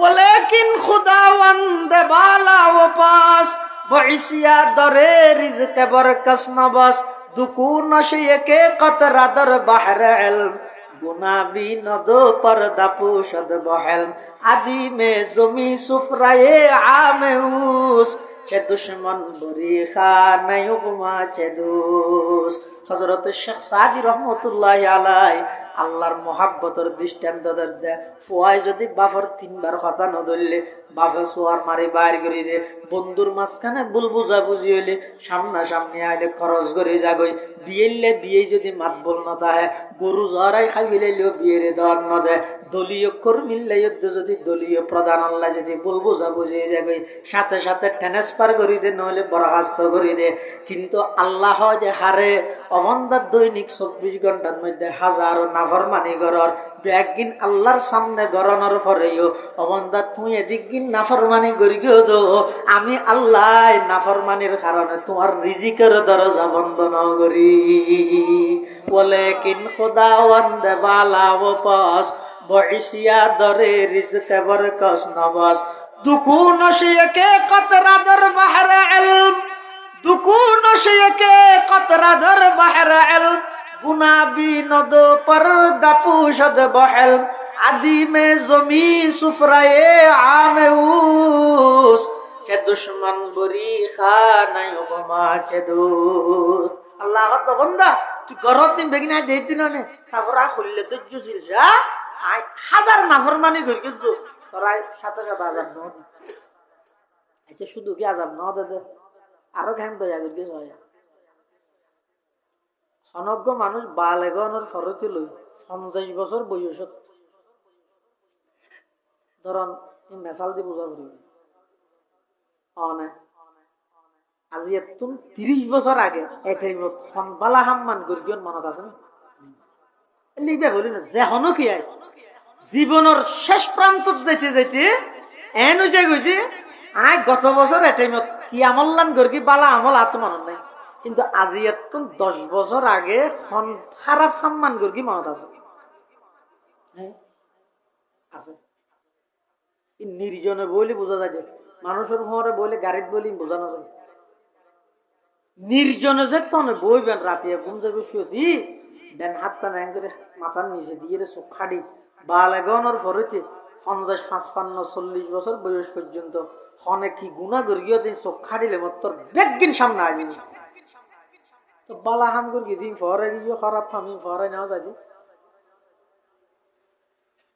ওলেকিন খুদাওয়ান্দ বালা ওপাস বইসিয়া দরে রিজকে বরকস নবস দুকু নশিয়েকে কতরা দর বাহরে ইলম গুনা বিনদ পর্দা পুষদ বহেল আদি মে জমি সুফরায়ে আমেউস চে দুশ্মন বরি খানায় উপমা চে দুস। হযরত শেখ সাদি রহমতুল্লাহি আলাইহি আল্লাহর মোহাব্বতের দৃষ্টান্ত দেয়। ফুয়াই যদি বাফর 3 বার কথা ন ধরলে বাফে সোয়ার মারি বাইর করে দে, বন্ধুর মাঝখানে ভুল বুঝা বুঝি হইলে সামনা সামনে আইলে খরচ করে যাগই, বিয়েলে বিয়ে যদি মাত বল না তাহে গরু জরাই খাই ফেলাইলেও বিয়ের দেওয়ার ন দেয়, দলীয় কর্মীর যুদ্ধ যদি দলীয় প্রধান আল্লাহ যদি ভুল বুঝা বুঝিয়ে যাগই সাথে সাথে ট্রান্সফার করে দে, নইলে বরখাস্ত করে দে। কিন্তু আল্লাহ যে হারে অবন্দার দৈনিক 24 ঘন্টার মধ্যে হাজারো নাফরমানি গরর ব্যাগিন আল্লাহর সামনে গরনের পরেও অবন্দা তুই এদিক গিন নাফরমানি করি গিয়ে দো, আমি আল্লাহ নাফরমানির কারণে তোমার রিজিকের দরজা বন্ধ ন করি। বলে কিন খোদা ওয়ান্দে বালা ও পাস বইসিয়া দরে রিজকে বরকস নবস দুকু নশিয়েকে কতরা দর বাহরে ইলম দুকু নশিয়েকে কতরা দর বাহরে ইলম গুনা বিনদ পর্দা পুষদ বহেল আদি মে জমি সুফরায়ে আমেউস চে দুশ্মন বরি খানায় উপমা চে দুস। আল্লাহ তো বন্দা তুই ঘরত দিন বেগিনা দেই দিন নে তারপরা খুললে তো জুজিল যা আই হাজার নাফরমানি করি কিছু তোরাই সাথে সাথে আজাব ন দি আচ্ছা শুধু কি আজাব ন দে আরো কেন দয়া করি কিছু হয় অনজ্ঞ মানুষ বালেগনের ফরতি লই 50 বছর বয়সত ধরন মেসাল দি বুঝা করি অনে আজি এতুন 30 বছর আগে এই টাইমত বালা হাম্মান গর্গিয়ন মনত আছে না লিবে বলি না যে হনো কি আই জীবনের শেষ প্রান্তত যাইতে যাইতে এনু যে গইতে আই গত বছর এই টাইমত কি আমললান গর্গি বালা আমল আত মনত নাই, কিন্তু আজি এতুন 10 বছর আগে খারাপ হাম্মান গর্গি মনত আছে আছে নির্জনে বলি বোঝা যায় যে মানুষের ঘরে বলে গাড়িত বলি বোঝানো যায় নির্জনে যে তনে বইবেন রাতে ঘুম যাবে শুয়ে দেন হাতটা ন্যাং করে মাথার নিচে দিয়ে চোখ খাড়ি বালেগনের ফরতে 50, 55, 40 বছর বয়স পর্যন্ত হনে কি গুণা গর্গীয় দিন চোখ খাড়িলে তোর বেগিন সামনে আসিনি তো বালা হাম গর্গি দিন ফরে গিয়ে খারাপ আমি ফরে নেওয়া যায়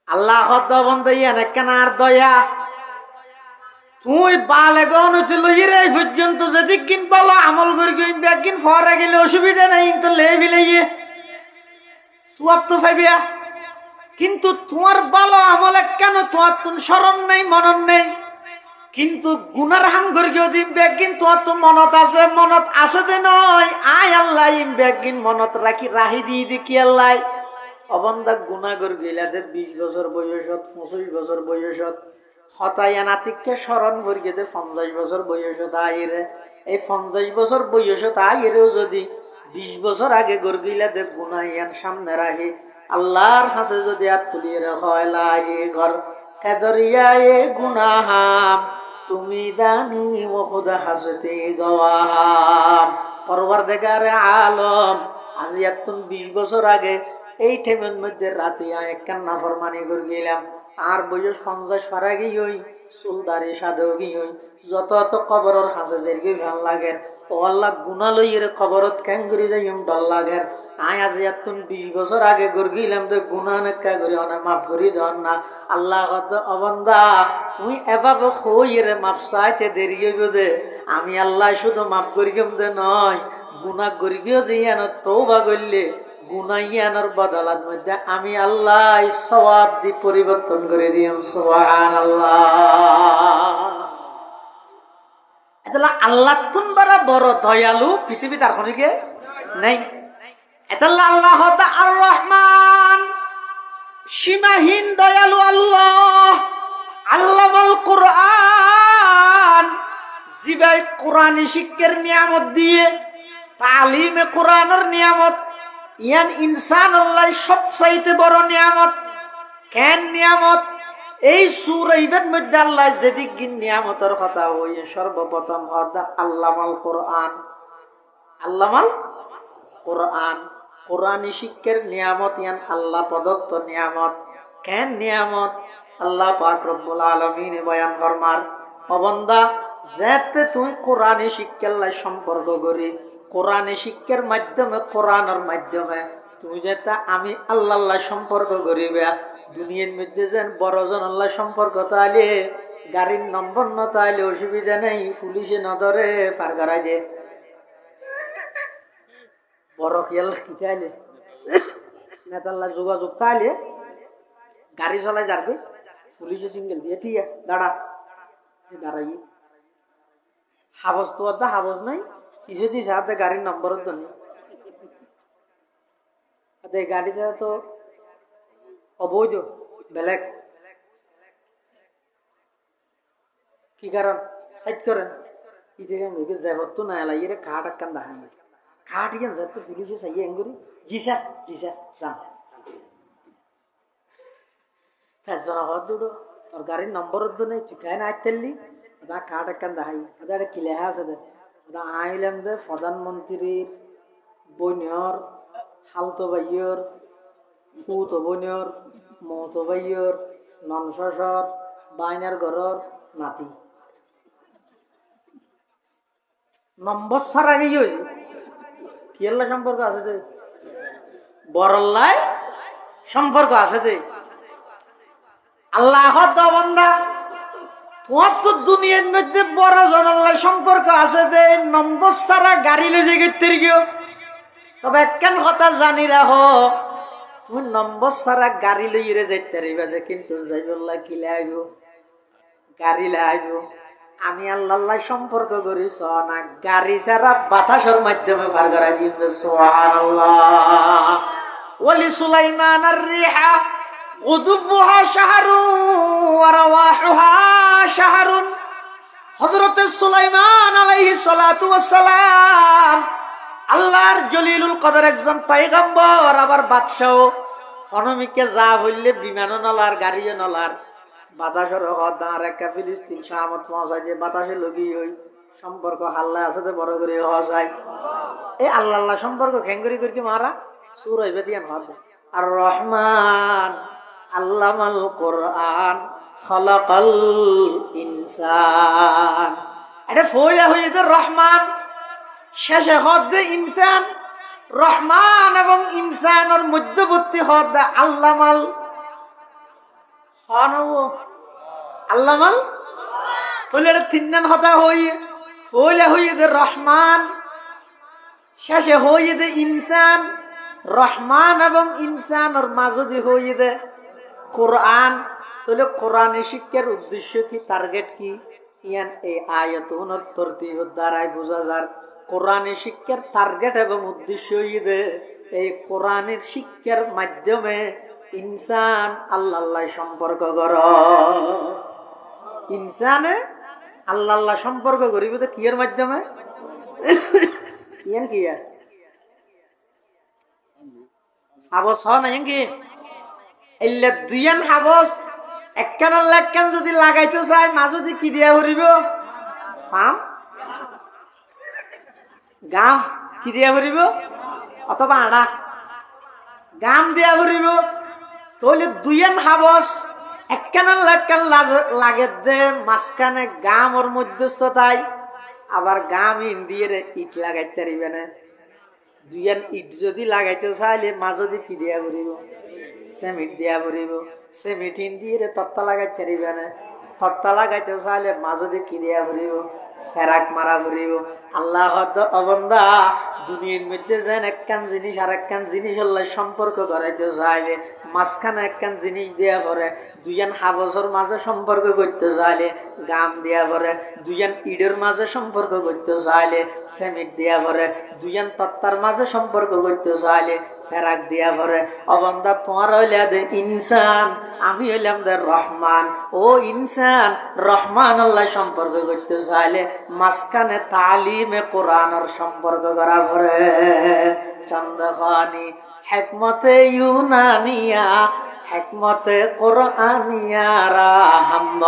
আল্লাহ আর দয়া তুই বালেগন লইরে পর্যন্ত যদি কিন পালো আমল করি ব্যাগিন ফরে গেলে অসুবিধা নাই তো লেবিলে সুয়াব তো পাইবিয়া, কিন্তু তোমার ভালো আমলে কেন তোমার তুমি স্মরণ নেই মনন নেই, কিন্তু গুনার হাম গর্গীয় দিন ব্যাগিন তোমার তো মনত আছে যে নয় আয় আল্লাহ ব্যাগিন মনত রাখি রাহি দিয়ে দেখি আল্লাহ অবন্ধা গুণা গর্গিলা দে 20 বছর বয়সত 25 বছর বয়সত হতাইয়া নাতিককে স্মরণ করিয়ে দে 50 বছর বয়সত আইরে এই 50 বছর বয়সত আইরেও যদি 20 বছর আগে গর্গিলা দে গুনাইয়ান সামনে রাখি আল্লাহর হাসে যদি আর তুলিয়ে রাখয় লাগে ঘর কাদরিয়া এ গুনাহাম তুমি দানি ও খুদা হাসতে গওয়াহাম পরওয়ারদিগারে আলম আজি এতন 20 বছর আগে এই টাইমের মধ্যে রাতে একখান নাফরমানি করে গেলাম আর বয়স 50 ফারা গিয়ে হই চুলদারি সাধু গিয়ে হই যত অত কবরের হাসে জেরগে ভাল লাগে ও আল্লাহ গুনা লইয়ের খবরত কেন করে যাই ডর লাগে আয় আজি এতন 20 বছর আগে গর্গিলাম তো গুনা নেকা করে অনেক মাফ করি ধর না আল্লাহ কত অবন্দা তুই এভাবে খইরে মাফ চাইতে দেরি হইব দে আমি আল্লাহ শুধু মাফ করি কেম দে নয় গুনা গর্গিও দিয়ে না তওবা করলে গুনাইয়ানোর বদলার মধ্যে আমি আল্লাহ সওয়াব দি পরিবর্তন করে দিলাম সুবহানাল্লাহ। এতলা আল্লাহ তুন বড় দয়ালু পৃথিবী তার খনিকে নাই। এতলা আল্লাহ আর রহমান সীমাহীন দয়ালু আল্লাহ আল্লামাল কুরআন জিবাই কোরআনি শিক্ষার নিয়ামত দিয়ে তালিমে কোরআনের নিয়ামত ইয়ান ইনসান আল্লাহ সবচাইতে বড় নিয়ামত কেন নিয়ামত এই সূরার মধ্যে আল্লাহ যেদিক নিয়ামতের কথা হই সর্বপ্রথম হদা আল্লামাল কোরআন, আল্লামাল কোরআন, কোরআনী শিক্ষার নিয়ামত ইয়ান আল্লাহ প্রদত্ত নিয়ামত। কেন নিয়ামত? আল্লাহ পাক রব্বুল আলামিন বয়ান ফরমার, ও বান্দা যাতে তুই কোরআনী শিক্ষার লাই সম্পর্ক করি, কোরআনী শিক্ষার মাধ্যমে কোরআনের মাধ্যমে তুমি যেটা আমি আল্লাহ সম্পর্ক করিবা। দুনিয়ার মধ্যে যেন বড়জন আল্লাহ সম্পর্ক তাইলে গাড়ির নম্বর ন তাইলে অসুবিধা নেই, পুলিশে নদরে পার করাই দে। বড় খেয়াল তাইলে নেতাল্লাহ যোগাযোগ তাইলে গাড়ি চলাই যাবে, পুলিশে সিঙ্গেল দিয়ে ঠিক দাঁড়া দাঁড়াই হাবস তো হাবস নাই কিছু দিস হাতে গাড়ির নম্বরের তো নেই। গাড়িটা তো অবৈধ বেলেগ কি কারণ সাইড করেন তো না এলাই রে খাট একখান দেখাই খাট ইয়ান যা তো পুলিশে চাই এং করি জি স্যার যান জন দুটো তোর গাড়ির নম্বরের তো নেই তুই খাই না আইতেলি ওটা খাট একখান দেখাই ওটা একটা কি লেখা আছে দে ওটা আইলাম দে প্রধানমন্ত্রীর বইনর হালতো বাইয়র ফুত বইনর মতো বাইয়র ননসর বাইনার ঘরর নাতি নম্বর ছাড়া গিয়ে কিয়াল্লা সম্পর্ক আছে দে বড়ল্লাই সম্পর্ক আছে দে। আল্লাহ বান্দা তোমার তো দুনিয়ার মধ্যে বড় জনাল্লাই সম্পর্ক আছে দে নম্বর ছাড়া গাড়ি লয়ে গেতে গিয়ে। তবে একখান কথা জানি রাখো, তুমি নম্বর ছাড়া গাড়ি লইরে যাইতে পারিবা যে, কিন্তু যাইবল্লা কি লাইব গাড়ি লাইব। আমি আল্লাহ সম্পর্ক করি না গাড়ি ছাড়া বাতাসের মাধ্যমে পার করাই দিব। সুবহানাল্লাহ। ওয়ালি সুলাইমান আর-রিহা গুদুবুহা শাহরুন ওয়া রাওয়াহুহা শাহরুন। হযরত সুলাইমান আলাইহিস সালাতু ওয়াস সালাম আল্লাহর জলিলুল কদর একজন পয়গম্বর, আবার বাদশাহ। হনমিকে যা হইলে বিমানও নলার গাড়িও নলার বাতাসের দাঁড় একটা ফিলিস্তিন শাহামত পৌঁছাই দিয়ে বাতাসে লগি হই সম্পর্ক হাল্লা আছে বড় করে হসাই। এই আল্লাহ সম্পর্ক খেঙ্গরি করি মারা সুর হইবে তিয়ান হদ। আর রহমান আল্লামাল কোরআন খলাকাল ইনসান। এটা ফইলা হইতে রহমান শেষে হদ ইনসান। রহমান এবং ইনসানের মধ্যবর্তী হদ আল্লামাল আল্লামাল তাহলে এটা তিনজন হতা হইলে হইতে রহমান শেষে হইতে ইনসান। রহমান এবং ইনসানের মাঝে হইতে কোরআন। তাহলে কোরআনে শিক্ষার উদ্দেশ্য কি, টার্গেট কি, ইয়ান এই আয়াতুনের তরতিবের দ্বারাই বোঝা যায়। কোরআনে শিক্ষার টার্গেট এবং উদ্দেশ্য হইতে এই কোরআনের শিক্ষার মাধ্যমে ইনসান আল্লাহ সম্পর্ক কর। ইনসানে আল্লাহ সম্পর্ক করিব তো কিয়ের মাধ্যমে? ইয়ান কি হাবস নাই কি এলে দুইয়ান হাবস একখানার একখান যদি লাগাইতে চাই মাঝে কি দিয়া করিব পাম গাম কি দিয়া করিব অথবা আড়া গাম দিয়া করিব। তাহলে দুইয়ান হাবস একখানার একখান লাগে দে মাঝখানে গাম ওর মধ্যস্থতায় আবার গাম ইন দিয়ে ইট লাগাইতে পারিবে না। দুইয়ান ইট যদি লাগাইতে চাইলে মাঝে কি দিয়া করিব সিমেন্ট দিয়া করিব। সিমেন্ট ইন দিয়ে তত্তা লাগাইতে পারিবে না। তত্তা লাগাইতে চাইলে মাঝে কি দিয়া করিব ফেরাক মারা করিব। আল্লাহ অবন্দা দুনিয়ার মধ্যে যেন একখান জিনিস আর একখান জিনিস আল্লাহ সম্পর্ক করাইতে চাইলে মাঝখানে একখান জিনিস দেয়া করে। দুইয়ান হাবসর মাঝে সম্পর্ক করতে চাইলে গাম দেয়া করে। দুইয়ান ইডের মাঝে সম্পর্ক করতে চাইলে সিমেন্ট দেয়া করে। দুইয়ান তত্তার মাঝে সম্পর্ক করতে চাইলে ফেরাক দেয়া করে। অবন্দা তোমার হইলে দে ইনসান, আমি হইলাম দে রহমান। ও ইনসান রহমান আল্লাহ সম্পর্ক করতে চাইলে মাঝখানে তালিমে কোরআনের সম্পর্ক করা করে। চন্দ্রখানি হেকমতে ইউনানিয়া हिकमत कुरानियारा हम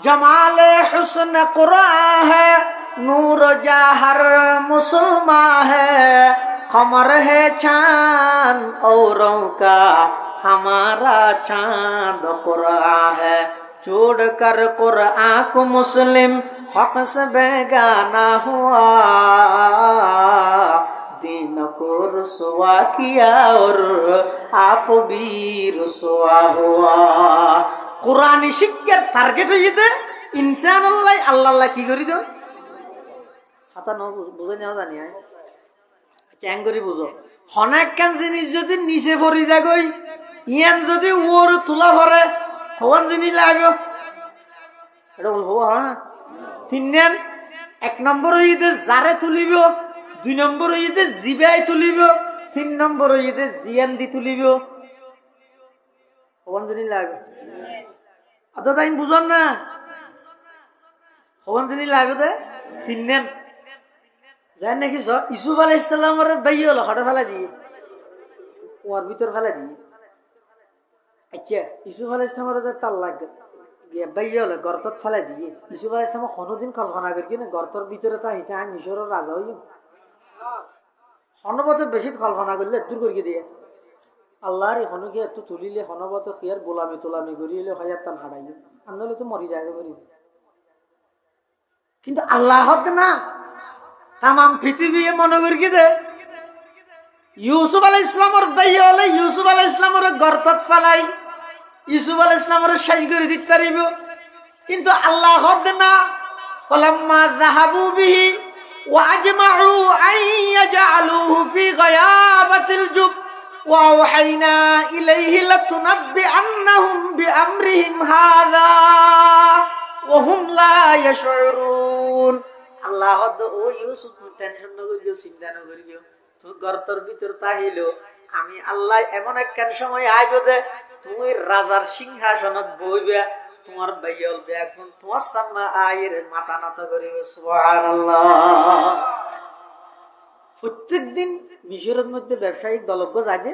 जमाले हुस्न कुरान है नूर जहर मुसलमान है कमर है चांद औरों का हमारा चांद कुरान है छोड़ कर कुरान को मुस्लिम हक से बेगाना हुआ दीन को रुसवा किया और आप भी रुसवा हुआ कुरानी शिक्षार टार्गेट হইতে ইনসান আল্লাহ আল্লাহ কি করি দাও হাতা ন বুঝে নাও জানি চ্যাং করি বুঝো অনেক কান জিনিস যদি নিচে পড়ি যাগই ইয়ান যদি ওর তোলা পড়ে হওয়ান জিনিস লাগো এটা বলবো হ্যাঁ তিন নেন এক নম্বর হইতে জারে তুলিব দুই নম্বর হইতে জিবাই তুলিব তিন নম্বর হইতে জিয়ান দি তুলিব হওয়ান জিনিস লাগবে আচ্ছা তাই বুঝন না হওয়ান জিনিস লাগবে দে তিন নেন জান নাকি ইসুফ আলাইহিস সালামের ভাই হলো হঠাৎ ফেলা দিয়ে কুয়ার ভিতর ফেলা দিয়ে আচ্ছা ইসুফ আলাইহিস সালামের যে তার লাগে ভাই হলো গর্তত ফেলা দিয়ে ইসুফ আলাইহিস সালাম কোনোদিন কল্পনা করি কিনা গর্তর ভিতরে তা হিতা আমি মিশরের রাজা হইম সনবতে বেশি কল্পনা করলে দূর করিয়ে দিয়ে আল্লাহর এখনকে একটু তুলিলে সনবতে কি আর গোলামি তোলামি করিলে হাজার টান হারাই আনলে তো মরি যায় করি কিন্তু আল্লাহ না তামাম পৃথিবী মনে করি কি দে ইউসুফ আলাইহিস সালামের ভাই হলে ইউসুফ আলাইহিস সালামের গর্তত ফেলাই ইউসুফ আলাইহিস সালামের শেষ করে দিতে পারিব কিন্তু আল্লাহ না ফালাম্মা যাহাবু বিহি وأجمعوا أن يجعلوه في غيابة الجب وأوحينا إليه لتنبئنهم بأمرهم هذا وهم لا يشعرون الله ও ইউসুফ টেনশন না করিও চিন্তা না করিও তুই গর্তের ভিতর তাহিলো আমি আল্লাহ এমন একখান সময় আইব দে তুই রাজার সিংহাসনত বইবে তোমার বাইল এখন তোমার সামনে আয়ের মাথা নত করিবে সুবহানাল্লাহ প্রত্যেকদিন মিশরের মধ্যে ব্যবসায়িক দলজ্ঞ যায় যে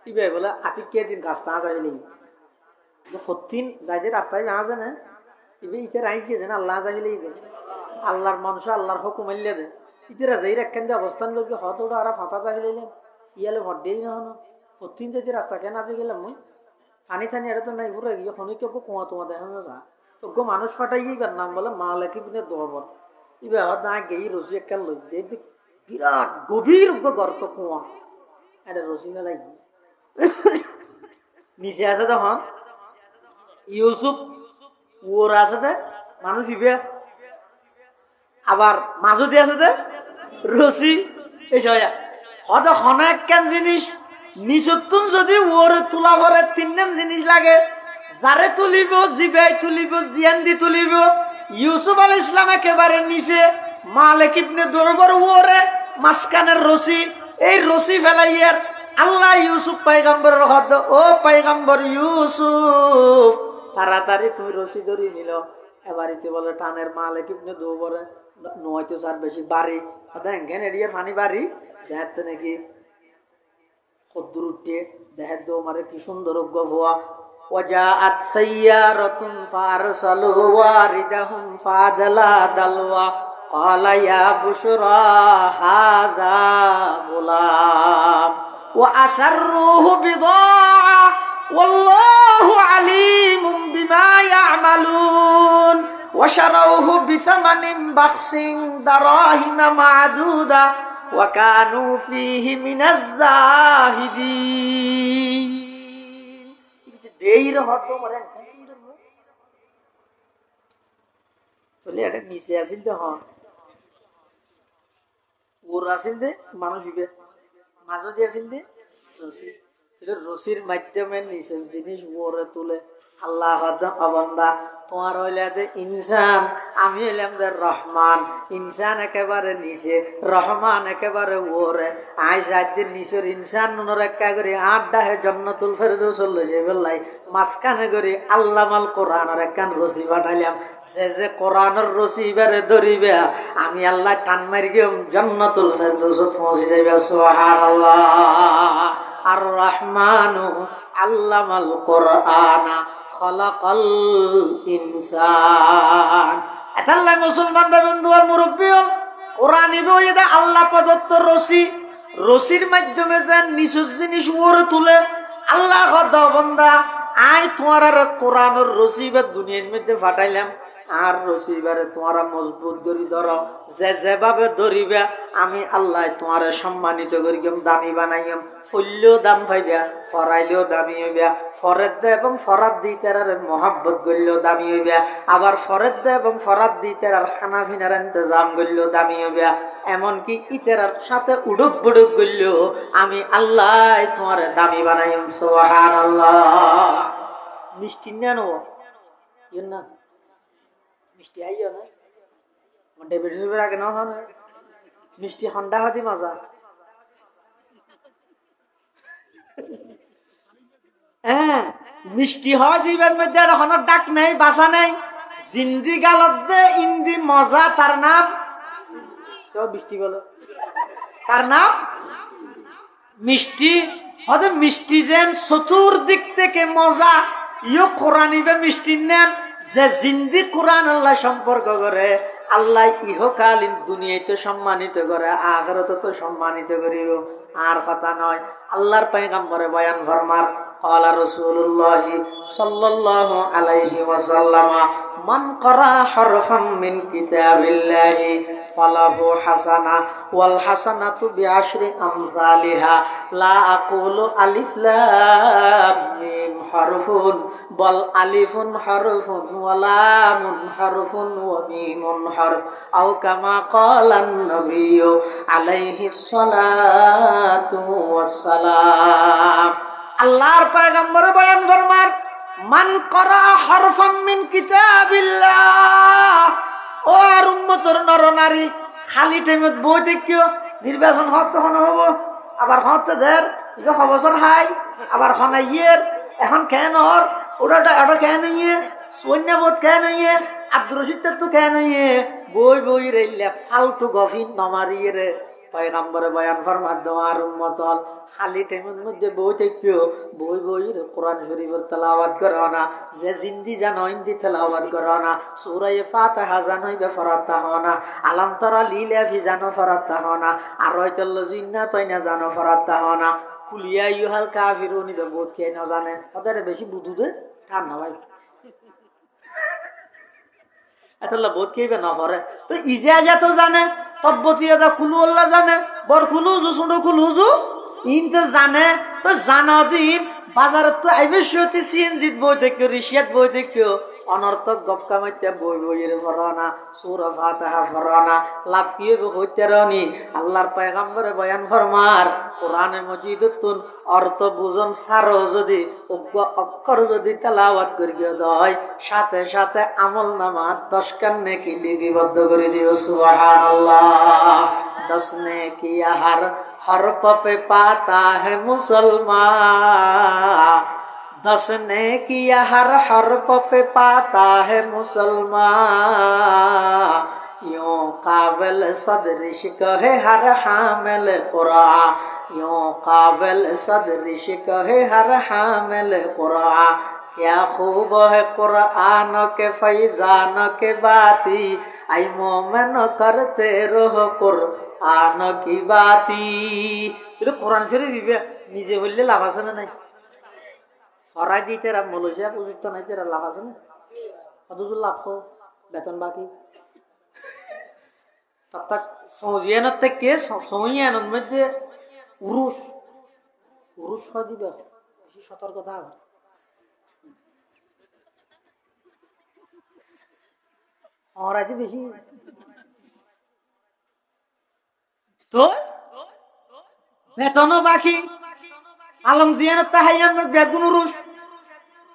ইবে বলে আতিকে দিন রাস্তা যাইলে যে ফতিন যাইতে রাস্তায় না জানে ইবে ইতে রাইছে যেন আল্লাহ যাইলে ইবে আল্লাহর মানুষ আল্লাহর হুকুম মাইলে দে ইতেরা যাই রাখেন যে অবস্থান লোকে হত ওটা আর ফাতা যাইলে ইয়ালে ভর দেই না হনো ফতিন যাইতে রাস্তা কেন আজ গেলাম মই পানি থানি এটা তো নাই ঘুরে গিয়ে খনি কেউ কুয়া তোমার দেখা যা তো গো মানুষ ফাটাই ইবার নাম বলে মা লেখি বিনে দোয়াবর ইবে হত না গেই রসি একটা লই দেখ বিরাট গভীর গর্ত কুয়া এটা রসি মেলাই নিচে আছে তখন ইউসুফ ওর আছে দে মানুষ ইবে আবার মাঝুদি আছে দে রসি এই হয়তো অনেক কেন জিনিস নিচতুন যদি ওর তোলা ভরে তিনজন জিনিস লাগে যারে তুলিব জিবাই তুলিব জিয়ান দি তুলিব ইউসুফ আলাইহিস সালাম একেবারে নিচে মালিক ইবনে দুরবর ওরে মাসকানের রশি এই রশি ফেলাইয়ার আল্লাহ ইউসুফ পয়গম্বরের হদ ও পয়গম্বর ইউসুফ তাড়াতাড়ি তুই রশি ধরি নিল এবারিতে বলে টানের মালিক ইবনে দুরবরে নয়তো চার বেশি বাড়ি দেখেন এডিয়ার পানি বাড়ি যাতে নাকি কদ্দুরুটে দেহের দো মারে কি সুন্দর গভোয়া ওয়াজাআত সাইয়ারাতুন ফারসালু ওয়ারিদাহুম ফাদলা দালওয়া ক্বালা ইয়া বুশরা হাযা গুলাম ওয়া আসররুহু বিদাআ ওয়াল্লাহু আলীমুম বিমা ইয়ামালুন ওয়া শারাউহু বিসামানিন বাখসিন দারাহিমা মা'দুদা وكانوا فيه من الزاهدين দেইর হতো মরে চলে এটা নিচে আসিল তো হ্যাঁ ওর আসিল দে মানুষ ইবে মাঝে যে আসিল দে রশি রশির মাধ্যমে নিচে জিনিস ওরে তুলে আল্লাহ বান্দা তোমার হইলে দে ইনসান আমি হইলাম দে রহমান ইনসান একেবারে নিচে রহমান একেবারে ওরে আই সাইদের নিচের ইনসান নুনর একা করে আড্ডা হে জান্নাতুল ফেরদৌস লইছে বললাই মাঝখানে করে আল্লামাল কোরআনের একখান রশি পাঠাইলাম সে যে কোরআনের রশি এবারে ধরিবে আমি আল্লাহ টান মারি গিয়ে জান্নাতুল ফেরদৌসত পৌঁছে যাইবে সুবহানাল্লাহ আর রহমানু আল্লামাল কোরআনা খলাকাল ইনসান। এতাল্লাহ মুসলমান ভাই বন্ধু আর মুরব্বী হল কোরআন ইবইদা আল্লাহ প্রদত্ত রশির মাধ্যমে যেন নিচুর জিনিস উপরে তুলে আল্লাহ কত বন্দা আই তোমার আর কোরআনের রশিবার দুনিয়ার মধ্যে ফাটাইলাম আর রশিবারে তোমারা মজবুত করি ধরো যেভাবে ধরিবা আমি আল্লাহ তোমারে সম্মানিত করিম দামি বানাইম ফুললেও দাম পাইবা ফরাইলেও দামি হইবা ফরেদ দে এবং ফরাদ দি তার মহাব্বত করলেও দামি হইবা আবার ফরেদ দে এবং ফরাদ দি তার খানা ফিনার ইন্তজাম করলেও দামি হইবা এমনকি ইতার সাথে উড়ুক বুড়ুক করলেও আমি আল্লাহ তোমারে দামি বানাইম সুবহানাল্লাহ। মিষ্টি না নেব না মিষ্টি আইও না ডেবিটের আগে না হয় মিষ্টি হন্ডা হাতি মজা হ্যাঁ মিষ্টি হয় দিবের মধ্যে হনর ডাক নেই বাসা নেই জিন্দি গালত দে ইন্দি মজা তার নাম সব মিষ্টি বলো তার নাম মিষ্টি হতে মিষ্টি যেন চতুর্দিক থেকে মজা ইও কোরআনিবে মিষ্টি নেন যে জিন্দি কোরআন আল্লাহ সম্পর্ক করে আল্লাহ ইহকালীন দুনিয়াতে সম্মানিত করে আখিরাতে তো সম্মানিত করিব। আর কথা নয় আল্লাহর পয়গম্বরে বয়ান ফরমার قال رسول الله صلى الله عليه وسلم من قرأ حرفا من كتاب الله فله حسنة والحسنة بعشر أمثالها لا أقول ألف لام ميم حرف بل ألف حرف ولام حرف وميم حرف أو كما قال النبي عليه الصلاة والسلام। আল্লাহর পয়গম্বর বয়ান ফরমার মান করা হরফাম মিন কিতাবিল্লাহ ও আর উম্মতের নরনারী খালি টাইমত বই দেখিও নির্বাচন হত তখন হব আবার হতে দের বছর হাই আবার হনাইয়ের এখন কেন ওর ওটা ওটা কেন ইয়ে সৈন্যবোধ কেন ইয়ে আব্দুর রশিদ তো কেন ইয়ে বই বই রেলে ফালতু গফিন নমারিয়ে রে পয়গম্বরে বয়ান ফরমার দোয়ার উম্মত হল খালি টাইমের মধ্যে বই থেকেও বই বই কোরআন শরীফের তেলাওয়াত করো না যে জিন্দি জানো হিন্দি তেলাওয়াত করো না সূরা ফাতিহা জানো ইবে ফরাতা হও না আলাম তারা লিলাফি জানো ফরাতা হও না আর রাইতাল জিন্না তাইনা জানো ফরাতা হও না কুলিয়া ইউহাল কাফিরুন ইবে বহুত কে না জানে ওদের বেশি বুদ্ধু দে ঠান না ভাই এতলা বহুত কেইবে না পড়ে তো ইজাজা তো জানে তব্বতিয়া কুলু আল্লাহ জানে বড় কুলুজু সুন্দর কুলুজু ইন তো জানে তো জানা দিন বাজারত তো আইবে সত্যি সিএনজিত বই দেখিও রিশিয়াত বই দেখিও অনর্থক গপ কামাইতে বই বইয়ের ফরানা সূরা ফাতিহা ফরানা লাভ কি হইতে রনি আল্লাহর পয়গম্বরে বয়ান ফরমার কোরআনে মজিদতুন অর্থ বুঝন সারো যদি অক্ষর যদি তেলাওয়াত করিয়া দেয় সাথে সাথে আমল নামা 10 কান নেকি লিপিবদ্ধ করে দিও সুবহানাল্লাহ। 10 নেকি हर पे पाता है मुसलमान 10 नेकिया हर हरफ पे पाता है मुसलमान यूं काबिल सदरिश कहे हर हामिल कुरान यूं काबिल सदरिश कहे हर हामिल कुरान क्या खूब है कुरान के फैजान के बाती आई मोमिन करते रहो कुरान की बाती। तुझे कुरान शरीफ নিজে বললে লাভ আছে না নাই ফরাই দিতে রা মলজিয়া উপযুক্ত নাই তেরা লাভ আছে না কতজন লাভ হো বেতন বাকি তক সৌজিয়ানত থেকে সৌজিয়ানত মধ্যে উরুস উরুস হয় দিবে বেশি সতর্কতা হবে और आज বেশি তো বেতনও বাকি আলম জিয়ানত তাহাইয়ান বেগুন উরুস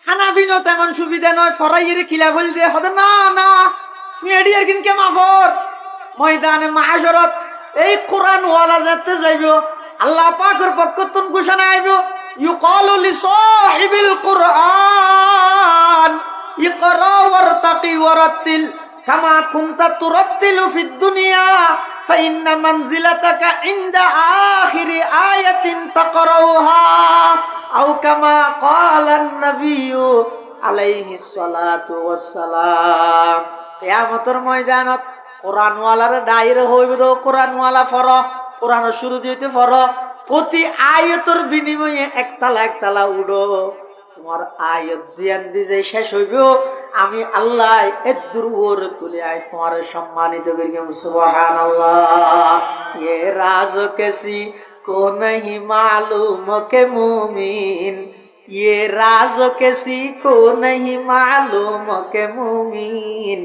হানাফিনো তেমন সুবিধা নয় ফরাইয়ের খিলাফ হল দিয়ে হতে না না মেডিয়ার কিনকে মাফর ময়দানে মাহাশরত এই কোরআন ওয়ালা যেতে যাইব আল্লাহ পাকের পক্ষতন ঘোষণা আইব ইউকালু লিসাহিবিল কুরআন ইকরা ওয়ারতাকি ওয়ারাতিল কামা কুনতা তুরাতিলু ফিদ দুনিয়া ফাইন্না মানজিলাতাকা ইনদা আখিরি আয়াতিন তাকরাউহা আও কামা ক্বালান নাবিয়্যু আলাইহিস সালাতু ওয়াস সালাম। কিয়ামতের ময়দানত কোরআনওয়ালারে দায়রে হইবে তো কোরআনওয়ালা ফর কোরআনের শুরু দিতে ফর প্রতি আয়াতের বিনিময়ে একতলা উড়ো। তোমার আয়াত জিয়ান দিয়ে শেষ হইব আমি আল্লাহ এদুর ওর তুলে আয় তোমার সম্মানিত করি। সুবহানাল্লাহ। ये राज किसी को नहीं मालूम के मुमीन, ये राज किसी को नहीं मालूम के मुमीन,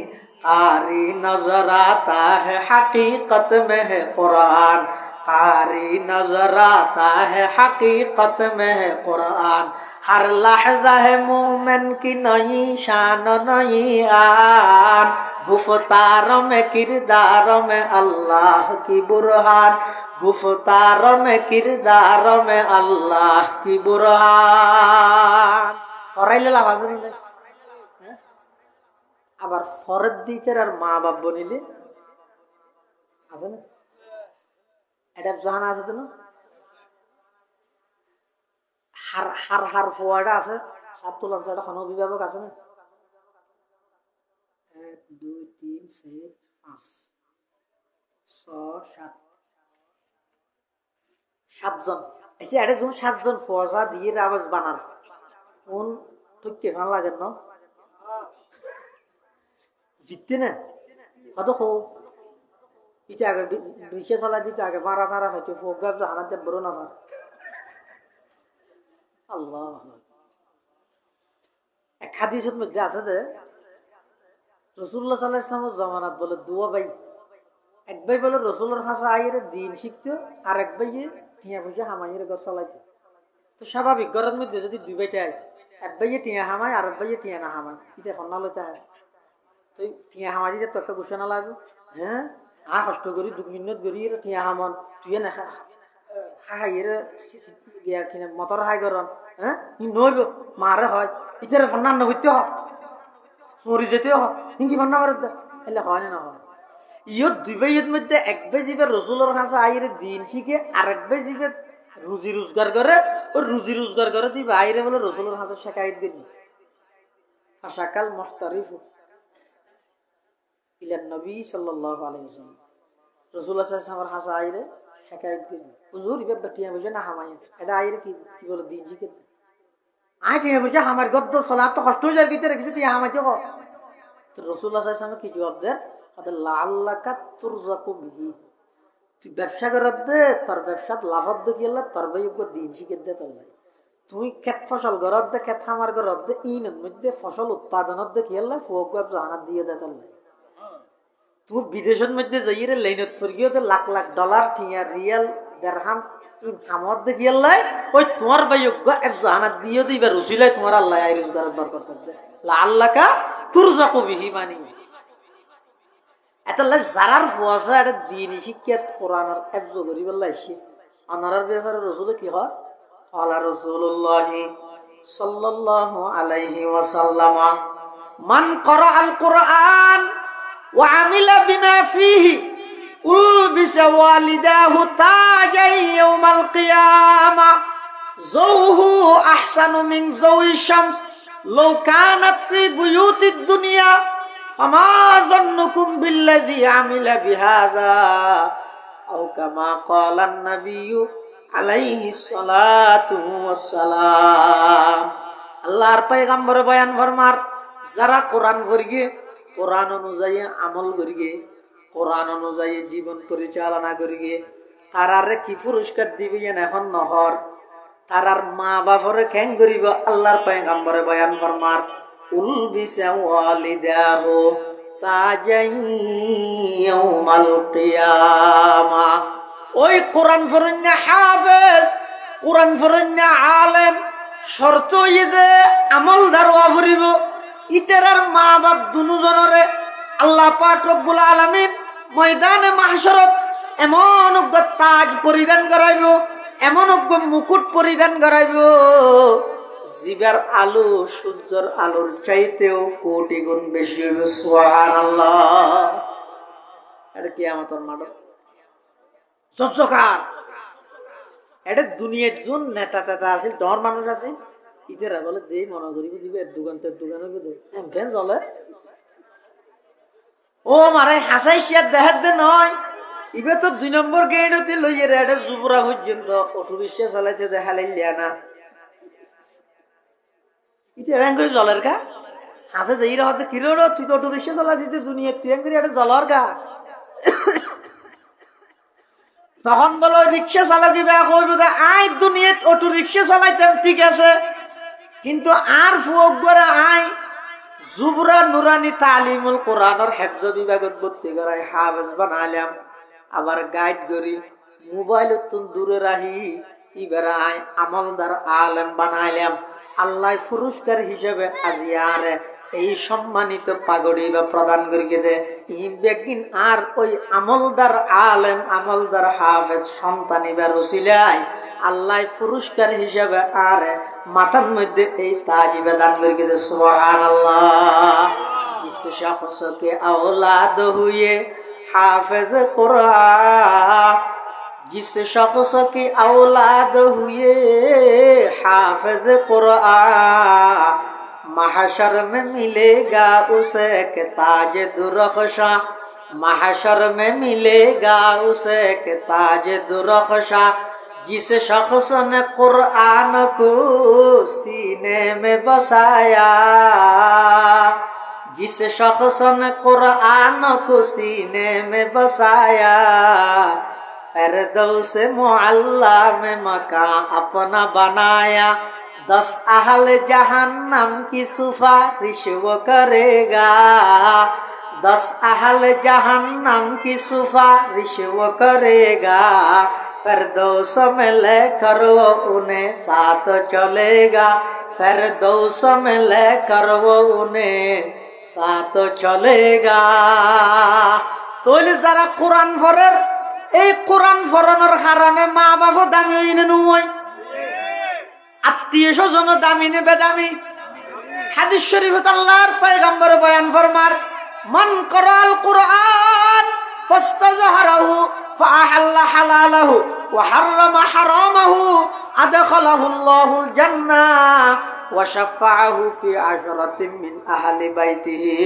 कारी नजर आता है हकीकत में है कुरान, कारी नजर आता है हकीकत में है कुरान, हर लहजा है मोमिन की नई शान नई आन, गुफ्तार में किरदार में अल्लाह की बुरहान, गुफ्तार में किरदार में अल्लाह की बुरहान। फराइले लाभ আছে আবার ফরদ দিতে আর মা বাপ বনিলে আছে না এটা জানা আছে তো না হার হার হার ফোয়াটা আছে সাত তুলার একটা খন অভিভাবক আছে না 1 2 3 4 5 6 7 7জন এসে এটা যখন 7জন ফোয়াজা দিয়ে আওয়াজ বানার কোন ঠিক কে ভালো লাগে না জিততে না কত হো ইটা আগে বিশেষ চলা দিতে আগে মারা মারা হয়তো ফোগাব জাহানাতে বড় না মার আল্লাহ। এক হাদিসের মধ্যে আছে যে রাসূলুল্লাহ সাল্লাল্লাহু আলাইহি ওয়াসাল্লামের জামানাত বলে দুয়া ভাই, এক ভাই বলে রাসূলের কাছে আইরে দিন শিখতো আর এক ভাই টিয়া পয়সা হামাইয়ের গছ চালাইতো। তো স্বাভাবিক ঘরের মধ্যে যদি দুই ভাইতে আয় এক ভাইয়ে টিয়া হামায় আর এক ভাইয়ে টিয়া না হামায় ইটা ফন্না লইতে হয় তুই টিয়া হামা দিতে তোকে ঘোষণা লাগবে হ্যাঁ আ কষ্ট করি 2 মিনিট করি টিয়া হামন তুই না হাইয়ের গিয়া কিনে মটর হাই করন হ্যাঁ ই নইব মারে হয় ইতারে ফন্না নইতে হয় সরি যেতে হয় হিঙ্গি ফন্না মারে এলে হয় না হয় ইয়ো দুই ভাইয়ের মধ্যে এক ভাই জিবে রসুলের কাছে আইরে দিন শিখে আর এক ভাই জিবে রুজি রোজগার করে ও রুজি রোজগার করে তুই বাইরে বলে রসুলের কাছে শেখায়ত করি ফাশাকাল মুহতারিফু ইলা নবী সাল্লাল্লাহু আলাইহি ওয়াসাল্লাম রাসূলুল্লাহ সাল্লাল্লাহু আলাইহি ওয়াসাল্লাম হাসা আইরে শিকায়ত করি হুজুর ইবে বটিয়া বসে না হামায় এটা আইরে কি বলে দিন জি কে আই কে বসে আমার গদ্দ সালাত তো কষ্ট হয়ে যায় ভিতরে কিছু টিয়া হামাইতে কো তো রাসূলুল্লাহ সাল্লাল্লাহু আলাইহি ওয়াসাল্লাম কি জবাব দেন আদা লাআল্লাকা তুরযাকু বিহি তুই ব্যবসা করত দে তোর ব্যবসাত লাভত দে কি আল্লাহ তোর ভাই উপর দিন শিখে দে তোর তুই ক্ষেত ফসল করত দে ক্ষেত খামার করত দে ইনের মধ্যে ফসল উৎপাদনত দে কি আল্লাহ ফোক জাহানাত দিয়ে দে তোর তুই বিদেশের মধ্যে যাইরে লাইনত ফরগিও তো লাখ লাখ ডলার টিয়া রিয়াল দিরহাম ই হামত দে কি আল্লাহ ওই তোমার ভাইয়োগ্য এক জাহানাত দিয়ে দিবা রসুলাই তোমার আল্লাহ আই রোজগার বরকত দে লাআল্লাকা তুরযাকু বিহি মানি এতলা জারার ফুয়াজা এটা দিনী শিক্ষা কোরআনের এফজ করি বললা এসে আনারার ব্যাপারে রসুল কি হয় আলা রাসূলুল্লাহ সাল্লাল্লাহু আলাইহি ওয়াসাল্লাম মান ক্বারা আল কুরআন ওয়া আমিলা বিমা ফীহি উলবিসা ওয়ালিদাহু তাজাই ইয়াউমাল কিয়ামা যাওহু আহসানু মিন যাওই শামস লাউ কানাত ফি বুয়ুতিদ দুনিয়া ফামা যান্নুকুম বিল্লাযী আমিলা বিহাযা আও কামা ক্বালান নাবিয়্যু আলাইহিস সালাতু ওয়াস সালাম। আল্লাহর পয়গম্বর বয়ান ফরমার যারা কোরআন পড়িয়ে কোরআন অনুযায়ী আমল করিয়ে কোরআন অনুযায়ী জীবন পরিচালনা করিয়ে তারারে কি পুরস্কার দিবেন এখন নহর তারার মা বাপরে কেন করিব আল্লাহর পয়গম্বরে বয়ান ফরমার উলবিসা ওয়ালিদাহু তাজাই ইয়াউমাল কিয়ামা। ওই কোরআন ফরন্না হাফেজ কোরআন ফরন্না আলেম শর্ত ইদে আমলদার ওয়া করিব ইতারার মা বাপ দুজনরে আল্লাহ পাক রব্বুল আলামিন ময়দানে মাহশরত এমন তাজ পরিধান করাইব এমন মুকুট পরিধান করাইব জিবার আলো সূর্যের আলোর চাইতেও কোটি গুণ বেশি হইবে। সুবহানাল্লাহ। এটা কিয়ামতের মাঠ চকচকার এটা দুনিয়ার যোন নেতা টেতা আছে ডর মানুষ আছে ইতেরা বলে দেই মনে করি দিবে দোকান তোর দোকান হইবে কেন চলে ও মারে হাসাই শিয়ার দেখার দে নয় ইবে তো 2 নম্বর গেইনতে লইয়ে রে এটা যুবরা পর্যন্ত অটো রিকশা চালাইতে দেখালাই লিয়া না ইতে এরাং করে জলের গা হাসে যাই রে হতে কিরো রে তুই তো অটো রিকশা চালা দিতে দুনিয়া তুই এরাং করে এটা জলের গা তখন বলো রিক্সা চালা দিবে কইব দে আই দুনিয়াত অটো রিকশা চালাইতাম ঠিক আছে কিন্তু আর ফুক করে আই জুবরা নুরানি তালিমুল কোরআনের হেফজ বিভাগত ভর্তি করাই হাফেজ বানাইলাম আবার গাইড করি মোবাইলত তুন দূরে রাখি এবার আই আমলদার আলেম বানাইলাম আল্লাহ পুরস্কার হিসেবে আজিয়ারে এই সম্মানিত পাগড়ি বা প্রদান করিয়ে দে বেগিন আর ওই আমলদার আলেম আমলদার হাফেজ সন্তান এবার রসিলাই আল্লাহ পুরস্কার হিসেবে আর মাথার মধ্যে এই তাজিবে দান করিয়ে দে সুবহানাল্লাহ जिस शख्स के औलाद हुए हाफिज कुरान जिस शख्स की औलाद हुए हाफिज कुरान महशर में मिलेगा उसे के ताज दुरख्शा महशर में मिलेगा उसे के ताज दुरख्शा जिस शख्स ने कुरान को सीने में बसाया जिस शख्स ने कुरान को सीने में बसाया फिरदौस मुअल्ला में मकान अपना बनाया 10 अहले जहन्नम की सिफारिश वो करेगा 10 अहले जहन्नम की सिफारिश वो करेगा फिरदौस में लेकर वो उन्हें साथ चलेगा फिरदौस में लेकर वो उन्हें साथ चलेगा তোলে যারা কোরআন পড়ের এই কোরআন পড়ানোর কারণে মা বাবা দামি হইনে নয় আত্মীয় স্বজন দামি নে বেদামি হাদিস শরীফত আল্লাহর পয়গম্বর বয়ান ফরমার মান করাল কুরআন ফাস্তাজহারাহু ফাআহাল্লা হালালাহু ওয়া হাররামা হারামাহু আদখালাহু আল্লাহুল জান্নাহ ওয়া শাফাআহু ফি আশরাতিন মিন আহলি বাইতিহি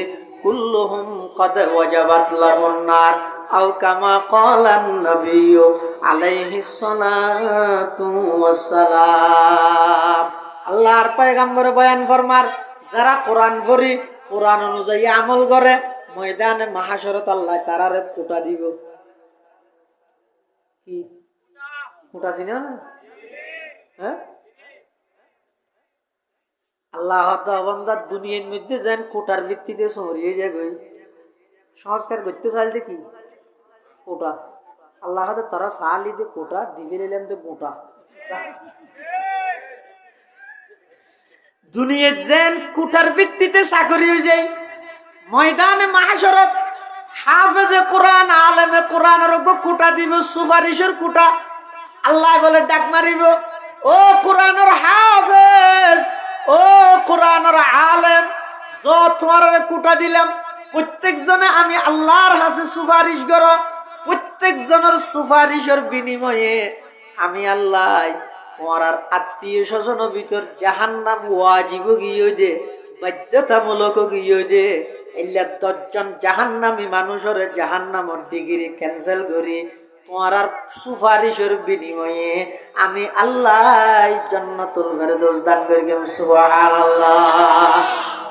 কুল্লুহুম ক্বাদ ওয়াজাবাত লাহুন নার আও কামা ক্বালান নবিয়্যু আলাইহিস সালাতু ওয়াস সালাম আল্লাহর পয়গম্বর বয়ান ফরমার যারা কোরআন পড়ি কোরআন অনুযায়ী আমল করে ময়দানে মাহশরত আল্লাহ তারারে কোটা দিব কি কোটা চিনো না হ্যাঁ আল্লাহ বান্দা দুনিয়ার মধ্যে যেন কোটার ভিত্তিতে সরিয়ে যাবে সংস্কার করতে চাইলে কি কোটা আল্লাহ তারা সালি দে কোটা দিবে নিলাম দে গোটা দুনিয়ার যেন কোটার ভিত্তিতে চাকরি হয়ে যায় ময়দানে মাহশরত হাফেজে কোরআন আলেমে কোরআনের কোটা দিব সুপারিশের কোটা আল্লাহ বলে ডাক মারিব ও কোরআনের হাফেজ ও কোরআনের আলেম যত তোমার কোটা দিলাম প্রত্যেক জনে আমি আল্লাহর কাছে সুপারিশ করো প্রত্যেক জনের সুপারিশের বিনিময়ে আমি আল্লাহ তোমার আত্মীয় স্বজনের ভিতর জাহান্নাম ওয়াজিব গিয়ে দে বাধ্যতামূলক গিয়ে দে এলা 10 জন জাহান্নামী মানুষের জাহান্নামের ডিগ্রি ক্যান্সেল করি তোমার সুপারিশের বিনিময়ে আমি আল্লাহ জান্নাতুল ফেরদৌস দান করি সুবহানাল্লাহ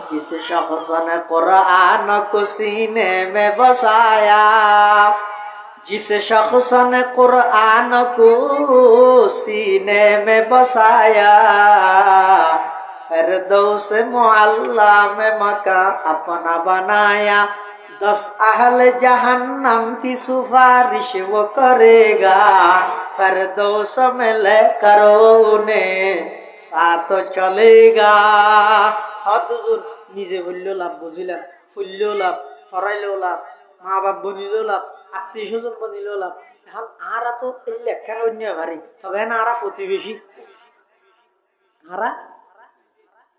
जिस शख्स ने कुरान को सीने में बसाया जिस शख्स ने कुरान को सीने में बसाया फिरदौस मुअल्ला में मकान अपना बनाया 10 अहले जहन्नम की सिफारिश वो करेगा फिरदौस में लेकर उन्हें साथ चलेगा হুজুর নিজে বললেও লাভ বুঝিলাম ফুললেও লাভ ফরাইলেও লাভ মা বাপ বনিলেও লাভ আত্মীয় স্বজন বনিলেও লাভ এখন আরা তো এই লেখার অন্য ভারী তবে না আরা প্রতিবেশী আরা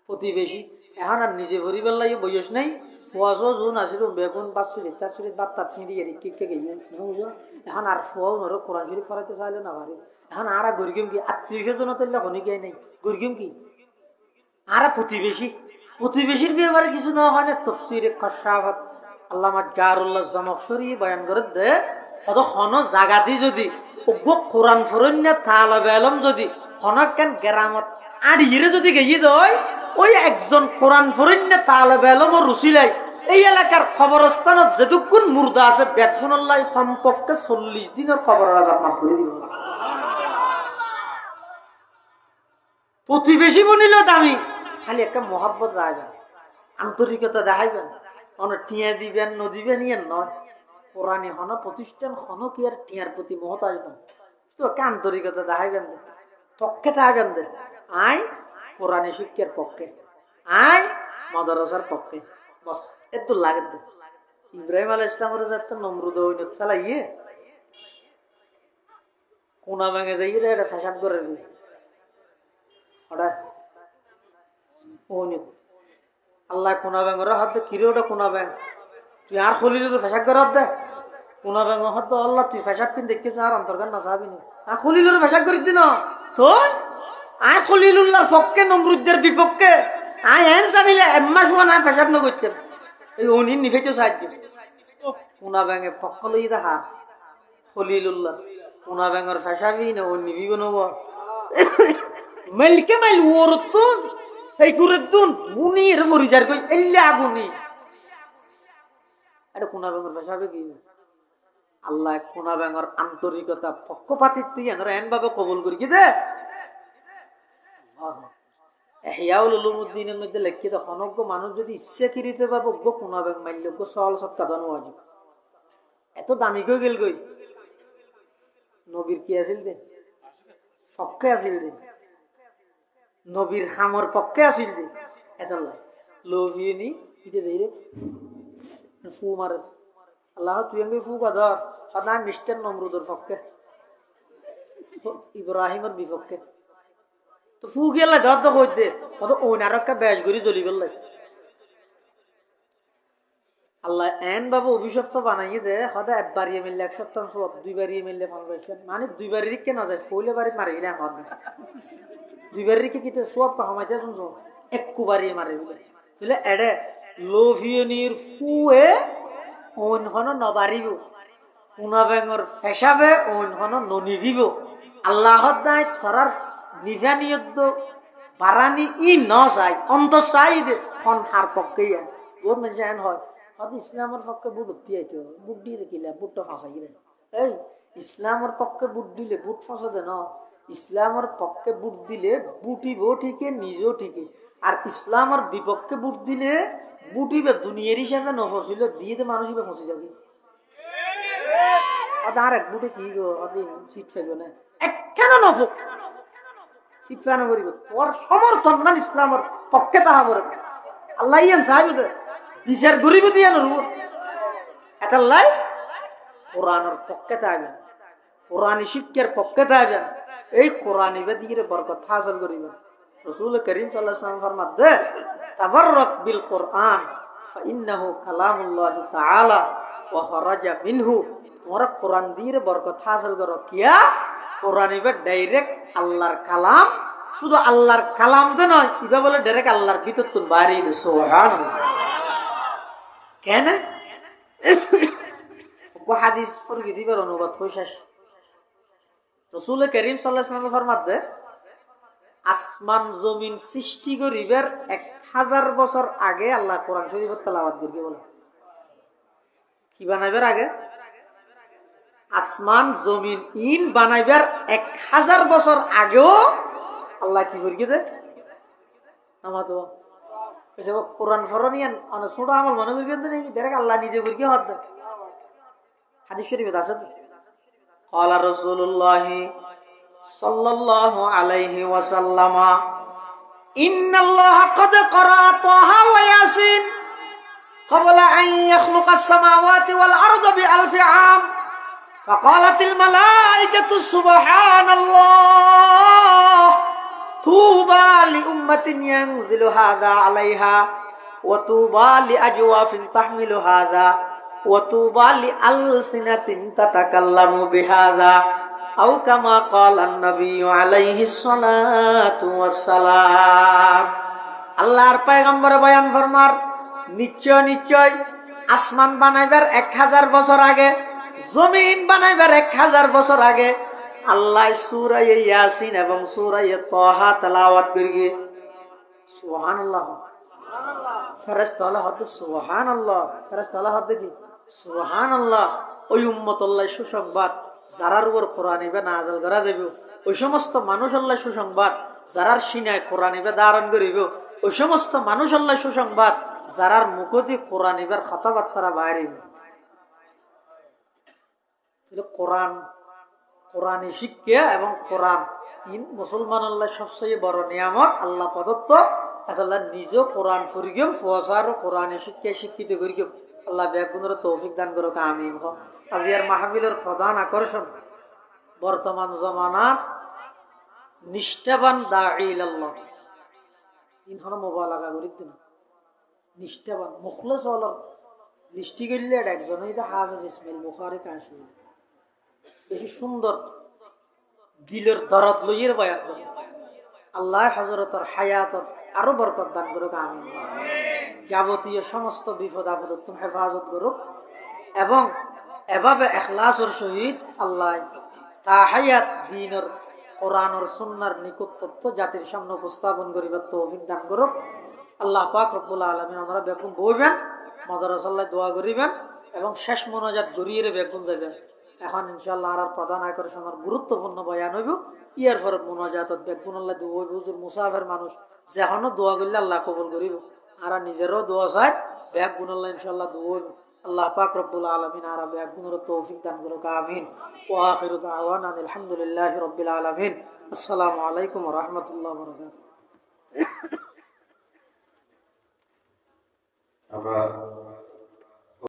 প্রতিবেশী এখন আর নিজে পরিবার লাগে বয়স নাই ফুয়াশো জোন আছিল বেগুন 5 তার শরীর বাদ তার ছিঁড়ি এরি কিকে গিয়ে বুঝো এখন আর ফুয়াও নর কোরআন শরীফ পড়াইতে চাইলে না পারে এখন আর গরিগিম কি 300 জন তো হনি গিয়ে নেই গরিগিম কি আর প্রতিবেশীর ব্যাপারে কিছু না হয় না তফসিরে কশাফত আল্লামা জারুল্লাহ জামখশরি বয়ান করে দে কত খন জাগা দি যদি কোরআন ফরন্যা তালাবে আলম যদি খনকেন গ্রামত আড়িয়ে যদি গিয়ে দেয় ওই একজন কোরআন ফরন্যা তালাবে আলম ও রুসিলাই এই এলাকার কবরস্থানত যেটুকুন মুর্দা আছে বেদগুনাল্লাহ সম্পর্কে 40 দিনের কবরের আযাব মাফ করে দিব প্রতিবেশী বনিল দামি খালি একটা মহাব্বত রাখবেন আন্তরিকতা দেখাইবেন অনেক টিয়া দিবেন নদিবেন ইয়ে নয় কোরআনে হন প্রতিষ্ঠান হন কি আর টিয়ার প্রতি মহত আসবেন তো একটা আন্তরিকতা দেখাইবেন দে পক্ষে থাকবেন দে আই কোরআনে শিক্ষার পক্ষে আই মাদ্রাসার পক্ষে বস এত লাগে দে ইব্রাহিম আলাইহিস সালামের যাতে নমরুদ হইনত ফেলাইয়ে কোনা ভাঙে যাইয়ে এটা ফেসাব করে দিই ওটা ওনিত আল্লাহ কোনা ব্যাঙর হাত দে কিরে ওটা কোনা ব্যাঙ তুই আর খলিল তো ফেসাব করে হাত দে কোনা ব্যাঙ হাত দে আল্লাহ তুই ফেসাব কিন দেখছিস আর অন্তর্গান না চাবি না আর খলিল ফেসাব করিস দিন তো আয় খলিলুল্লাহর পক্ষে নমরুদের বিপক্ষে আয় এন জানিলে এম্মা শুয়া না ফেসাব না করতে এই অনি নিফেতে সাহায্য কোনা ব্যাঙে পক্ষ লই দেখা খলিলুল্লাহ কোনা ব্যাঙর ফেসাবি না ও নিবিব নব মেলকে মাইল ওরতুন সেই গুরুদ্দুন মুনির মরিজার কই এল্লা আগুনি এটা কোনা ব্যাঙর ফেসাবে কি আল্লাহ কোনা ব্যাঙর আন্তরিকতা পক্ষপাতিত্ব এনরা এন ভাবে কবুল করি কি দে ইহয়াউল উলুমুদ্দিনের মধ্যে লিখিত অনজ্ঞ মানুষ যদি ইচ্ছাকৃত ভাবে গো কোনা ব্যাঙ মাইল গো সওয়াল সৎকা দান ওয়াজিব এত দামি কই গেল কই নবীর কি আছিল দে পক্ষে আছিল দে নবীর খামর পক্ষে আছিল দে এত লোভিনি ইতে যাই রে ফু মারে আল্লাহ তুই আগে ফু কথা সদা মিস্টার নমরুদের পক্ষে ইব্রাহিমের বিপক্ষে তো ফু গেলে ধর তো কই দে কত ওনারকা ব্যাস করি জ্বলি গেল আল্লাহ এন বাবু অভিশপ্ত বানাইয়ে দে সদা একবারিয়ে মিললে 1 সপ্তাহ সব দুইবারিয়ে মিললে 50 মানে দুইবারই কে না যায় ফইলে বাড়ি মারি গেলে আমার না দুইবারই কে কিতে সব কামাইতে শুনছো একবারই মারি গেলে তাহলে এডে লোভিয়নির ফুয়ে ওন হন নবারিব কোনা ব্যাঙর ফেসাবে ওন হন ননিদিব আল্লাহ দায় থরার নিভানিয়দ্দ বারানি ই ন চাই অন্ত চাই দে খন হার পক্ষেই বহুত মানুষ এন হয় হয়তো ইসলামের পক্ষে বুট উঠতে আইতো বুট দিয়ে দেখিলে বুটটা ফাঁসাই গেলে এই ইসলামের পক্ষে বুট দিলে বুট ফাঁসা দে ন ইসলামের পক্ষে বুট দিলে বুটিব ঠিকে নিজেও ঠিকে আর ইসলামের বিপক্ষে বুট দিলে বুটিবে দুনিয়ার হিসাবে নফসিল দিয়ে তো মানুষ ফসে যাবে আর এক বুটে কি গো সিট ফেলবে না একখানা নফক সিট ফেলানো করিব তোর সমর্থন না ইসলামের পক্ষে তাহা করে আল্লাহ ইয়ান সাহেব বিচার গরিব দিয়ে নরব এটা লাই কোরআনের পক্ষে থাকবেন কোরআনী শিক্ষার পক্ষে থাকবেন এই কোরআনী বেদির বরকত হাসিল করিবেন রাসূল করিম সাল্লাল্লাহু আলাইহি ওয়াসাল্লাম ফরমাতে তাবাররাক বিল কোরআন ফাইন্নাহু কালামুল্লাহ তাআলা ওয়া খারাজা মিনহু তোমরা কোরআন দিয়ে বরকত হাসিল করো কিয়া কোরআন ইবে ডাইরেক্ট আল্লাহর কালাম শুধু আল্লাহর কালাম তো নয় ইবা বলে ডাইরেক্ট আল্লাহর ভিতর তুন বাইরে দে সুবহানাল্লাহ কেন ও হাদিস পড়ি দিবার অনুবাদ কই শেষ রাসূল করিম সাল্লাল্লাহু আলাইহি ওয়াসাল্লাম ফরমাতে আসমান জমিন সৃষ্টি করিবার 1000 বছর আগে আল্লাহ কোরআন শরীফ তেলাওয়াত করবে বলে কি বানাইবার আগে আসমান জমিন ইন বানাইবার 1000 বছর আগেও আল্লাহ কি করিয়ে দে নামা তো কোরআন ফরনিয়ান অনেক ছোট আমল মনে করিবেন নেই ডাইরেক্ট আল্লাহ নিজে করিয়ে হদ হাদিস শরীফে আছে قال رسول الله صلى الله عليه وسلم إن الله قد قرأ طه وياسين قبل أن يخلق السماوات والأرض ب1000 عام فقالت الملائكة سبحان الله طوبى لأمة ينزل هذا عليها ওয়া তুবা লিআজওয়াফিন তাহমিলু হাযা ওয়া তুবা লিআলসিনাতিন তাতাকাল্লামু বিহাযা আও কামা ক্বালান নবিয়্যু আলাইহিস সালাতু ওয়াস সালাম। আল্লাহর পয়গম্বর বয়ান ফরমার, নিশ্চয় নিশ্চয় আসমান বানাইবার 1000 বছর আগে, জমিন বানাইবার 1000 বছর আগে আল্লাহ সূরা ইয়াসিন এবং সূরা তাহা তেলাওয়াত করি। সুবহানাল্লাহ। ফেরেশতা হলো হদ সুবহানাল্লাহ, ফেরেশতা হলো হদ কি সুবহানাল্লাহ। ওই উম্মত আল্লাহ সুসংবাদ যারার উপর কোরআন ইবে নাযিল করা যাবে, ওই সমস্ত মানুষ আল্লাহ সুসংবাদ যারার সিনায় কোরআন ইবে ধারণ করিব, ওই সমস্ত মানুষ আল্লাহ সুসংবাদ যারার মুখতি কোরআন ইবার কথাবার্তা বাইরিব। কোরআন, কোরআনী শিক্ষা এবং কোরআন ইন মুসলমান আল্লাহ সবচেয়ে বড় নিয়ামত আল্লাহ প্রদত্ত। আল্লাহ নিজ কোরআন ফরিগম ফসার কোরআনী শিক্ষা শিক্ষিত করিগম। আল্লাহ ব্যাগুনের তৌফিক দান করুক, আমিন। আজিয়ার মাহফিলের প্রধান আকর্ষণ বর্তমান জমানার নিষ্ঠাবান দাঈল আল্লাহ ইনহন মুবালাগা করি দিন। নিষ্ঠাবান মুখলেস হলর দৃষ্টি করলে একজন হাফেজ ইসমাইল বুখারী কাশি বেশি সুন্দর দিলের দরদ লইয়ের বয়ান করে। আল্লাহ হযরতের হায়াতত আরো বরকত দান করুক, আমিন। যাবতীয় সমস্ত বিপদ আপদ তুমি হেফাজত করুক এবং এভাবে ইখলাসের সহিত আল্লাহ তা হায়াত দ্বীনের কোরআনের সুন্নাহর নিকটত্ব জাতির সামনে উপস্থাপন করিবার তৌফিক দান করুক। আল্লাহ পাক রব্বুল আলামিন আমরা বেগুন বইবেন, মাদ্রাসাল্লাহ দোয়া করিবেন এবং শেষ মোনাজাত গড়িয়ে বেগুন যাবেন। এখন ইনশাআল্লাহ আর প্রধান আকর্ষণের গুরুত্বপূর্ণ বয়ান হইব। ইয়ার পরে মোনাজাতত বেগুন আল্লাহ দোয়া হইব। হুজুর মুসাফির মানুষ যেখানো দোয়া করলে আল্লাহ কবুল করিব, আর নিজেরও দোয়া চাই বেগুন আল্লাহ ইনশাআল্লাহ দোয়া হইব। আল্লাহ পাক রব্বুল আলামিন আর বেগুনের তৌফিক দান করুক, আমিন। ওয়া আখিরু দাওয়ানা আলহামদুলিল্লাহি রাব্বিল আলামিন। আসসালামু আলাইকুম ওয়া রাহমাতুল্লাহি ওয়া বারাকাতুহু। আমরা